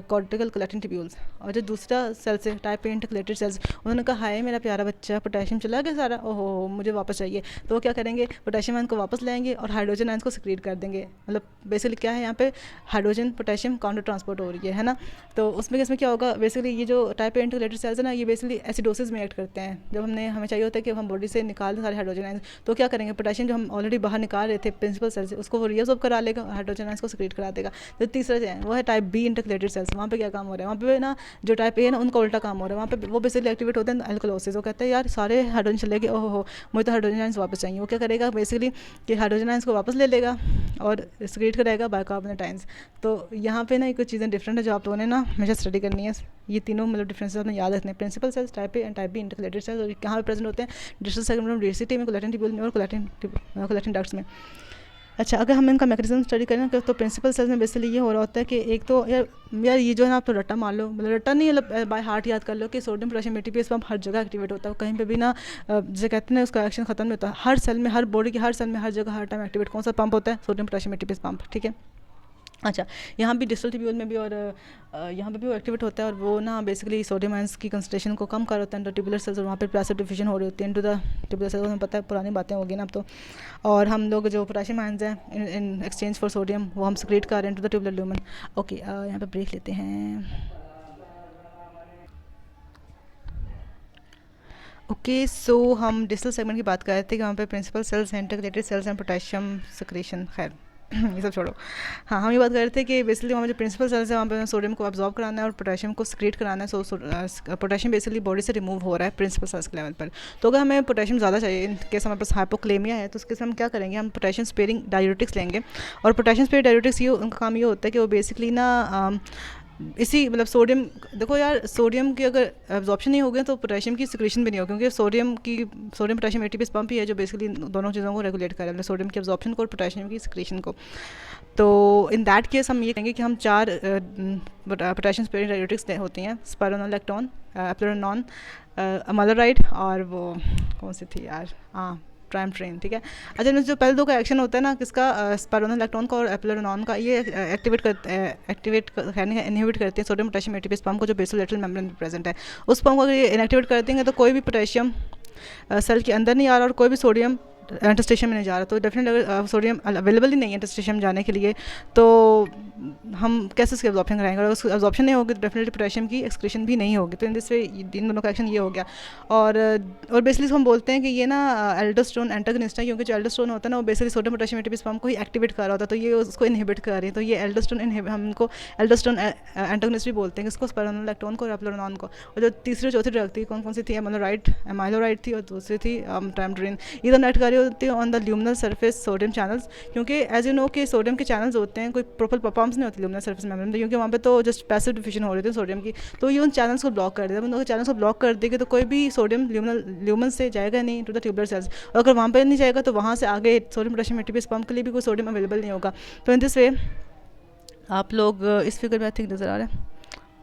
cortical collecting tubules. और जो दूसरा सेल से टाइप ए इंटरकलेटेड सेल्स, उन्होंने कहा हाय मेरा प्यारा बच्चा पोटेशियम चला गया सारा, ओहो मुझे वापस चाहिए, तो वो क्या करेंगे, पोटेशियम आयन को वापस लाएंगे और हाइड्रोजन आयन को सिक्रीट कर देंगे। मतलब बेसिकली क्या है, यहाँ पे हाइड्रोजन पोटेशियम काउंटर ट्रांसपोर्ट हो रही है ना। तो उसमें इसमें क्या होगा, बेसिकली ये जो टाइप ए इंटरकलेटेड सेल्स है ना, ये बेसिकली एसिडोसिस में एक्ट करते हैं। जब हमें चाहिए होता है कि हम बॉडी से निकाल दें सारे हाइड्रोजन आयन, तो क्या करेंगे, पोटेशियम जो हम ऑलरेडी बाहर निकाल रहे थे प्रिंसिपल सेल से, उसको वो रीअब्सॉर्ब करा लेगा, हाइड्रोजन आयन को सिक्रीट करा देगा। तो तीसरा जो है वो है टाइप बी इंटरकलेटेड सेल्स, वहाँ पे क्या काम हो रहा है, वहाँ पे ना जो टाइप ए है ना उनका उल्टा काम हो रहा है, वहाँ पे वो बेसिकली एक्टिवेट होते हैं एल्कोलोसिस। वो कहते हैं यार सारे हाइड्रोजन चले गए, ओहो मुझे तो हाइड्रोजन आयंस वापस चाहिए। वो क्या करेगा बेसिकली कि हाइड्रोजन आयंस को वापस ले लेगा और सिक्रीट करेगा बाइकार्बोनेट आयंस। तो यहाँ पे ना कुछ चीज़ें डिफरेंट है जो आप लोगों ने ना हमेशा स्टडी करनी है। ये तीनों मतलब डिफरेंसेस आपने याद रखने हैं, principal cells, type A and type B intercalated cells, और कहाँ पे प्रेजेंट होते हैं, डिस्टल सेगमेंट डीसीटी में, कोलेक्टिंग ट्यूब्यूल में और कोलेक्टिंग डक्ट्स में। अच्छा, अगर हम इनका मैकेनिज्म स्टडी करें तो प्रिंसिपल सेल्स में बेसिकली ये हो रहा होता है कि एक तो यार ये जो है ना, आप तो रट्टा मार लो, मतलब रट्टा नहीं, मतलब बाय हार्ट याद कर लो कि सोडियम पोटेशियम एटीपीएस पंप हर जगह एक्टिवेट होता है, कहीं पे भी ना जैसे कहते हैं उसका एक्शन खत्म नहीं होता, हर सेल में, हर बॉडी के हर सेल में, हर जगह हर टाइम एक्टिवेट कौन सा पंप होता है, सोडियम पोटेशियम एटीपीएस पंप, ठीक है। अच्छा, यहाँ भी डिस्टल ट्यूब्यूल में भी और यहाँ पे भी वो एक्टिवेट होता है, और वो ना बेसिकली सोडियम आयंस की कंसंट्रेशन को कम कर होता है ट्यूबुलर सेल्स, और वहाँ पे प्लास्टिक डिफ्यूजन हो रही होती है इनटू द ट्यूबुलर सेल्स, हमें पता है पुरानी बातें होगी ना अब तो। और हम लोग जो पोटेशियम आयंस हैं इन एक्सचेंज फॉर सोडियम, वो हम सिक्रीट कर रहे हैं into the tubular lumen. Okay, यहाँ पे ब्रेक लेते हैं। ओके, सो हम डिस्टल सेगमेंट की बात कर रहे थे कि वहाँ पे principal cells, intercalated cells and potassium secretion, खैर ये सब छोड़ो। हाँ, हम ये बात कर रहे थे कि बेसिकली वहाँ जो प्रिंसिपल सेल्स है वहाँ पे सोडियम को अब्जॉर्ब कराना है और पोटेशियम को सिक्रीट कराना है। सो पोटेशियम बेसिकली बॉडी से रिमूव हो रहा है प्रिंसिपल सेल्स के लेवल पर। तो अगर हमें पोटेशियम ज़्यादा चाहिए, इन केस हमारे पास हाइपोक्लेमिया है, तो उसके साथ हम क्या करेंगे, हम पोटेशियम स्पेयरिंग डायूरेटिक्स लेंगे। और पोटेशियम स्पेयरिंग डायूरेटिक्स ये उनका काम ये होता है कि वो बेसिकली ना इसी मतलब सोडियम, देखो यार सोडियम की अगर एब्जॉर्प्शन नहीं होगी तो पोटेशियम की सिक्रेशन भी नहीं होगी, क्योंकि सोडियम पोटेशियम एटीपीएस पंप ही है जो बेसिकली दोनों चीज़ों को रेगुलेट कर रहा है, सोडियम की एब्जॉर्प्शन को और पोटेशियम की सिक्रेशन को। तो इन दैट केस हम ये कहेंगे कि हम 4 पोटेशियम स्पेयरिंग डायूरेटिक्स होती हैं, स्पाइरोनोलैक्टोन, एप्लेरोनॉन, अमालोराइड और वो कौन सी थी यार, हाँ ट्राइमफ्रेन, ठीक है। अच्छा, इनमें जो पहले 2 का एक्शन होता है ना, किसका, स्पाइरोनोलैक्टोन का और एप्लेरोनॉन का, ये एक्टिवेट इनहिबिट करते हैं सोडियम पोटेशियम एटीपीएस पंप को जो बेसोलेटरल मेम्ब्रेन में प्रेजेंट है। उस पंप को अगर ये इनएक्टिवेट कर देंगे तो कोई भी पोटेशियम सेल के अंदर नहीं आ रहा और कोई भी सोडियम इंटरस्टेशियम में नहीं जा रहा। तो डेफिनेटली अगर सोडियम अवेलेबल ही नहीं है इंटरस्टेशियम जाने के लिए, तो हम कैसे उसकी एब्जॉर्प्शन कराएंगे, और उसकी एब्जॉर्प्शन नहीं होगी तो डेफिनेटली पोटेशियम की एक्सक्रीशन भी नहीं होगी। तो इन दिस वे इन दोनों का एक्शन ये हो गया। और बेसिकली हम बोलते हैं कि ये ना एल्डोस्टेरोन एंटागनिस्ट है, क्योंकि जो एल्डोस्टेरोन होता है ना वो basically sodium potassium ATPase pump को ही एक्टिवेट कर रहा होता है, तो ये उसको इनहिबिट कर रही है। तो ये एल्डोस्टेरोन हम इनको एल्डोस्टेरोन एंटागनिस्ट भी बोलते हैं, किसको, स्पाइरोनोलैक्टोन को और एप्लेरोनॉन को। और जो तीसरी चौथी ड्रग थी कौन कौन सी थी, एमाइलोराइड थी, और दूसरी थी ट्राइमड्रिन। ये दोनों एक्ट कर रही होती है on the luminal surface sodium channels, क्योंकि एज यू नो कि सोडियम के चैनल्स होते हैं, कोई प्रॉपर पम्प्स नहीं होती ल्यूमिनल सरफेस मेम्ब्रेन, क्योंकि वहाँ पे तो जस्ट पैसिव डिफ्यूजन हो रही थी सोडियम की। तो ये उन चैनल्स को ब्लॉक कर देते हैं, उन चैनल्स को ब्लॉक कर देंगे तो कोई भी सोडियम ल्यूमन से जाएगा नहीं टू द ट्यूबुलर सेल्स, और अगर वहाँ पर नहीं जाएगा तो वहाँ से आगे सोडियम पोटेशियम एटीपीएस पंप के लिए भी कोई सोडियम अवेलेबल नहीं होगा। तो इन दिस वे आप लोग इस फिगर में आई थिंक नज़र आ रहा है,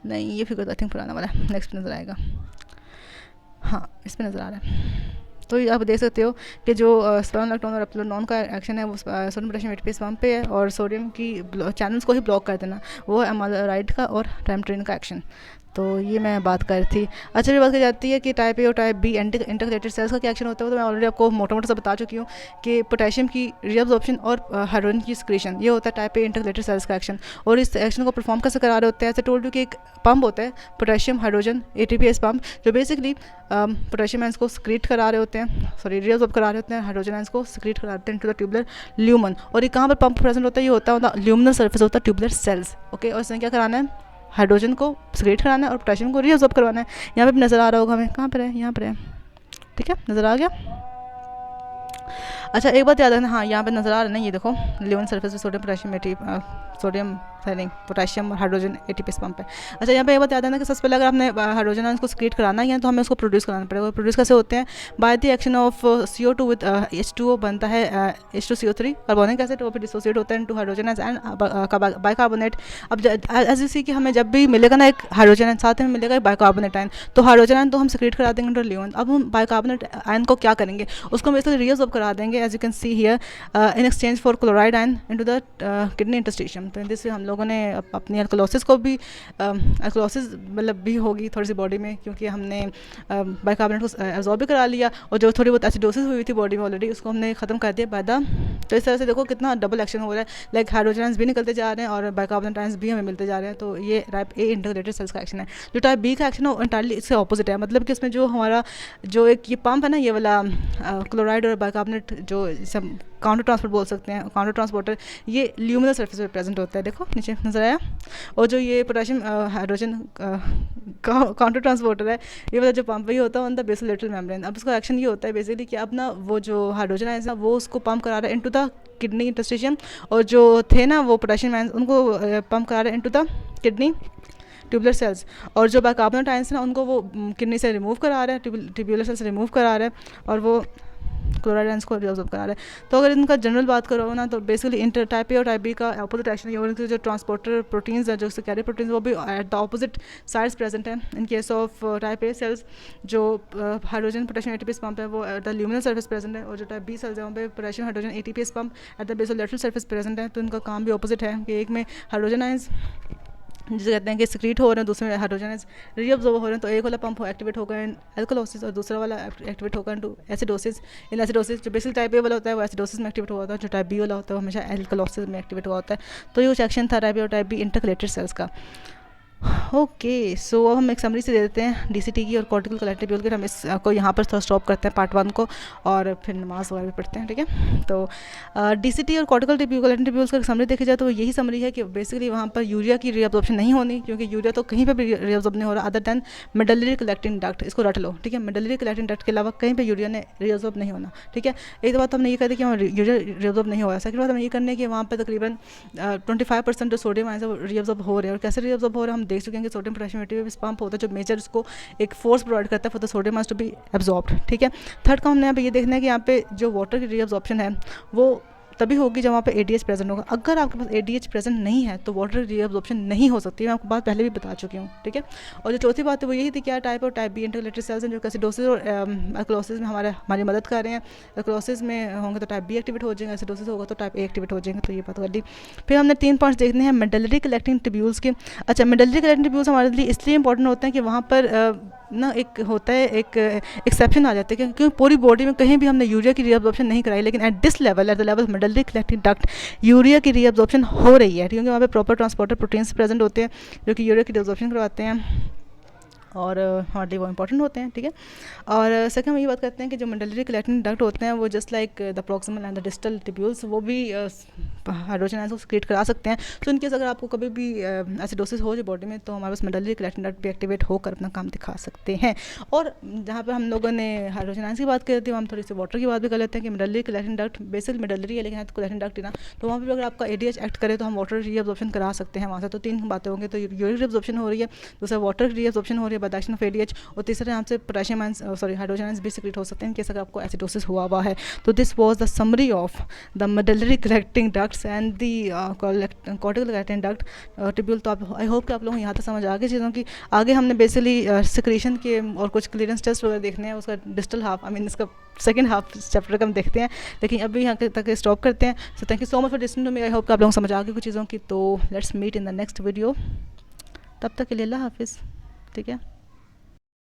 नहीं ये फिगर आई थिंक पुराना वाला है, नेक्स्ट नज़र आएगा, हाँ इसमें नज़र आ रहा है। तो आप देख सकते हो कि जो स्पाइरोनोलैक्टोन और एप्लेरोनॉन का एक्शन है वो सोडियम पोटेशियम एटीपीएस पंप पे है, और सोडियम की चैनल्स को ही ब्लॉक कर देना वो है अमालोराइड का और ट्राइमड्रिन का एक्शन। तो ये मैं बात कर रही थी। अच्छा, ये बात की जाती है कि टाइप ए और टाइप बी इंटीग्रेटेड सेल्स का क्या एक्शन होता है, तो मैं ऑलरेडी आपको मोटा मोटा सा बता चुकी हूँ कि पोटेशियम की रीअब्जॉर्प्शन और हाइड्रोजन की सिक्रीशन, ये होता है टाइप ए इंटीग्रेटेड सेल्स का एक्शन। और इस एक्शन को परफॉर्म कैसे करा रहे होते हैं, ऐसे टोल्ड यू कि एक पंप होता है पोटेशियम हाइड्रोजन एटीपीएस पंप, जो बेसिकली पोटेशियम आयंस को सिक्रीट करा रहे होते हैं, सॉरी रीअब्जॉर्ब करा रहे होते हैं, हाइड्रोजन आयंस को सिक्रीट कराते हैं इनटू द ट्यूबुलर ल्यूमन। और ये कहाँ पर पंप प्रेजेंट होता है, ये होता है ल्यूमिनल सर्फेस होता है ट्यूबुलर सेल्स। ओके, और इसमें क्या कराना है, हाइड्रोजन को सिक्रीट कराना है और पोटेशियम को रीअब्जॉर्ब करवाना है। यहाँ पे भी नज़र आ रहा होगा हमें, कहाँ पर है, यहाँ पर है, ठीक है, नज़र आ गया। अच्छा, एक बात याद रखना, हाँ यहाँ पे नज़र आ रहा है ना, ये देखो ल्यूमिनल सर्फेस पे sodium potassium sodium sorry potassium और हाइड्रोजन एटीपीएस पंप है। अच्छा, यहाँ पे एक बात याद है ना कि सबसे पहले अगर आपने हाइड्रोजन आयंस को सिक्रीट कराना है तो हमें उसको प्रोड्यूस कराना पड़ेगा। प्रोड्यूस कैसे होते हैं, by the action of CO2 with H2O बनता है H2CO3 कार्बोनिक एसिड, और फिर डिसोसिएट होता है into hydrogen ions and bicarbonate. अब एज यू सी कि हमें जब भी मिलेगा ना एक हाइड्रोजन आयन, साथ में मिलेगा एक बाइकार्बोनेट आयन, तो हाइड्रोजन आयन तो हम सिक्रीट करा देंगे इनटू ल्यूमन। अब हम बाइकार्बोनेट आयन को क्या करेंगे, उसको हम इसलिए रीअब्जॉर्ब करा देंगे as you can see here in exchange for chloride ion into the kidney interstitium. तो इससे हम लोगों ने अपनी अल्कलोसिस को भी अल्कलोसिस मतलब भी होगी थोड़ी सी बॉडी में, क्योंकि हमने बाइकार्बोनेट को एब्जॉर्ब भी करा लिया और जो थोड़ी बहुत एसिडोसिस हुई थी बॉडी में ऑलरेडी, उसको हमने ख़त्म कर दिया बाय द। तो इस तरह से देखो कितना डबल एक्शन हो रहा है, लाइक हाइड्रोजन आयंस भी निकलते जा रहे हैं और बाइकार्बोनेट आयंस भी हमें मिलते जा रहे हैं। तो ये टाइप ए इंटीग्रेटेड सेल्स का एक्शन है। जो टाइप बी का एक्शन है इंटायरली इससे ऑपोजिट है, मतलब कि इसमें जो हमारा जो एक ये पंप है ना, ये वाला क्लोराइड और बाइकार्बोनेट जो सब काउंटर ट्रांसपोर्ट बोल सकते हैं, काउंटर ट्रांसपोर्टर, ये ल्यूमिनल सर्फेस पे प्रेजेंट होता है, देखो नीचे नजर आया। और जो ये पोटेशियम हाइड्रोजन काउंटर ट्रांसपोर्टर है, ये वाला जो पंप वही होता है ऑन द बेसोलेटरल मेम्ब्रेन। अब उसका एक्शन ये होता है बेसिकली कि अब ना वो जो हाइड्रोजन आयंस है वो उसको पंप करा रहा है इनटू द किडनी इंटरस्टिशियम, और जो थे ना वो पोटेशियम आयंस उनको पंप करा रहे हैं into the kidney tubular cells, और जो बाइकार्बोनेट आयंस ना उनको वो किडनी से रिमूव करा रहा है, ट्यूबुलर सेल से रिमूव करा रहा है, और वो क्लोराइड आयंस को रिअब्जॉर्ब करा रहा है। तो अगर इनका जनरल बात करो ना, तो बेसिकली इंटर टाइप ए और टाइप बी का अपोजिट एक्शन है, और इनके जो ट्रांसपोर्टर प्रोटीन्स है, जो कैरियर प्रोटीन्स, वो भी at the opposite sides present है। In case of type A cells जो हाइड्रोजन पोटेशियम एटीपीएस पंप है वो at the luminal surface present है, और जो टाइप बी सेल्स है वहाँ पे potassium hydrogen ATPase pump at the basolateral surface present है। तो इनका काम भी ऑपोजिट है कि एक में हाइड्रोजन आयंस जिसे कहते हैं कि सिक्रीट हो रहे हैं, दूसरे में हाइड्रोजन आयंस रीअब्जॉर्ब हो रहे हैं। तो एक वाला पंप एक्टिवेट होगा इन एल्कलोसिस और दूसरा वाला एक्टिवेट होगा इनटू एसिडोसिस। इन एसिडोसिस जो बेसिक टाइप ए वाला होता है वो एसिडोसिस में एक्टिवेट हुआ होता है, जो टाइप बी वाला होता है वो हमेशा एल्कलोसिस में एक्टिवेट हुआ होता है। तो ये कुछ एक्शन था टाइप ए और टाइप बी इंटरकलेटेड सेल्स का। ओके, सो अब हम एक समरी से दे देते हैं डीसीटी की और कॉर्टिकल कलेक्टिव ट्यूब्यूल की। हम इसको यहाँ पर थोड़ा स्टॉप करते हैं पार्ट 1 को, और फिर नमाज वगैरह भी पढ़ते हैं, ठीक है। तो डीसीटी और कॉर्टिकल कलेक्टिव ट्यूब्यूल्स का समरी देखी जाए तो यही समरी है कि बेसिकली वहाँ पर यूरिया की रीअब्जॉर्प्शन नहीं होनी, क्योंकि यूरिया तो कहीं पर भी रीअब्जॉर्ब नहीं हो रहा other than medullary collecting duct. इसको रट लो, ठीक है, मेडलरी कलेक्टिंग डक्ट के अलावा कहीं पर यूरिया ने रीअब्जॉर्ब नहीं होना, ठीक है। एक तो बात हमने ये कहते कि वहाँ यूरिया रीअब्जॉर्ब नहीं हो रहा। सेकंड बात हम ये करने कि वहाँ पर तकरीबन 25% जो सोडियम आयंस है वो रीअब्जॉर्ब हो रहे हैं। और कैसे रीअब्जॉर्ब हो रहे हैं हम देख चुके हैं कि सोडियम पोटेशियम पंप होता है जो मेजर उसको एक फोर्स प्रोवाइड करता है for the sodium to be absorbed, ठीक है। थर्ड का हमने यहाँ पे ये देखना है कि यहाँ पे जो वाटर की रीअब्जॉर्प्शन है वो तभी होगी जब वहाँ पे ADH प्रेजेंट होगा। अगर आपके पास ADH प्रेजेंट नहीं है तो वाटर रीअब्जॉर्प्शन नहीं हो सकती है। मैं आपको बात पहले भी बता चुकी हूँ, ठीक है। और जो चौथी बात है वो यही थी क्या टाइप और टाइप बी इंटीग्रेटेड सेल्स हैं जो एसिडोसिस और एल्कलोसिस में हमारी मदद कर रहे हैं। एल्कलोसिस में होंगे तो टाइप बी एक्टिवेट हो जाएंगे, एसिडोसिस होगा तो टाइप ए एक्टिवेट हो जाएंगे। तो ये बात कर ली। फिर हमने 3 पॉइंट्स देखने हैं मेडलरी कलेक्टिंग ट्यूब्यूल्स के। अच्छा, मेडलरी कलेक्टिंग ट्यूब्यूल्स हमारे लिए इसलिए इंपॉर्टेंट होते हैं कि वहाँ पर ना एक होता है एक एक्सेप्शन आ जाता है क्योंकि पूरी बॉडी में कहीं भी हमने यूरिया की रीअब्जॉर्प्शन नहीं कराई, लेकिन at this level, at the level medullary collecting duct, urea की रीअब्जॉर्प्शन हो रही है, क्योंकि वहाँ पे प्रॉपर ट्रांसपोर्टर प्रोटीन्स प्रेजेंट होते हैं जो कि यूरिया की रीअब्जॉर्प्शन करवाते हैं और हमारे लिए वो इंपॉर्टेंट होते हैं, ठीक है। और सेकंड हम ये बात करते हैं कि जो मेडलरी कलेक्टिंग डक्ट होते हैं वो just like the proximal and the distal tubules वो भी हाइड्रोजन आयंस को क्रिएट करा सकते हैं। तो इनकेस अगर आपको कभी भी एसिडोसिस हो जाए बॉडी में तो हमारे पास मेडलरी कलेक्टिंग डक्ट भी एक्टिवेट होकर अपना काम दिखा सकते हैं। और जहाँ पर हम लोगों ने हाइड्रोजन आयंस की बात कर थी हम थोड़ी सी वाटर की बात भी कर लेते हैं कि medullary collecting duct basic medullary है लेकिन कलेक्टिंग डक्ट ना, तो वहाँ पर अगर आपका ADH एक्ट करे तो हम वाटर रीअब्जॉर्प्शन करा सकते हैं वहाँ से। तो 3 बातें होंगी, तो यूरिक रीअब्जॉर्प्शन हो रही है, दूसरा वाटर रीअब्जॉर्प्शन हो रही है by the action of ADH, और तीसरे यहाँ से पोटेशियम आयंस हाइड्रोजन आयंस भी सिक्रीट हो सकते हैं इनकेस अगर आपको एसिडोसिस हुआ है। तो this was the summary of the medullary collecting ducts and the cortical collecting duct tubule. तो आप आई होप कि आप लोगों को यहाँ तक समझ आ गई चीज़ों की। आगे हमने बेसिकली सिक्रीशन के और कुछ क्लियरेंस टेस्ट वगैरह देखने हैं, उसका डिस्टल हाफ इसका सेकंड हाफ चैप्टर का हम देखते हैं, लेकिन अभी यहाँ तक स्टॉप करते हैं। So thank you so much for listening to me. I hope कि आप लोगों को समझ आ गई कुछ चीज़ों की। तो let's meet in the next video. तब तक के लिए अल्लाह हाफिज़। ठीक है।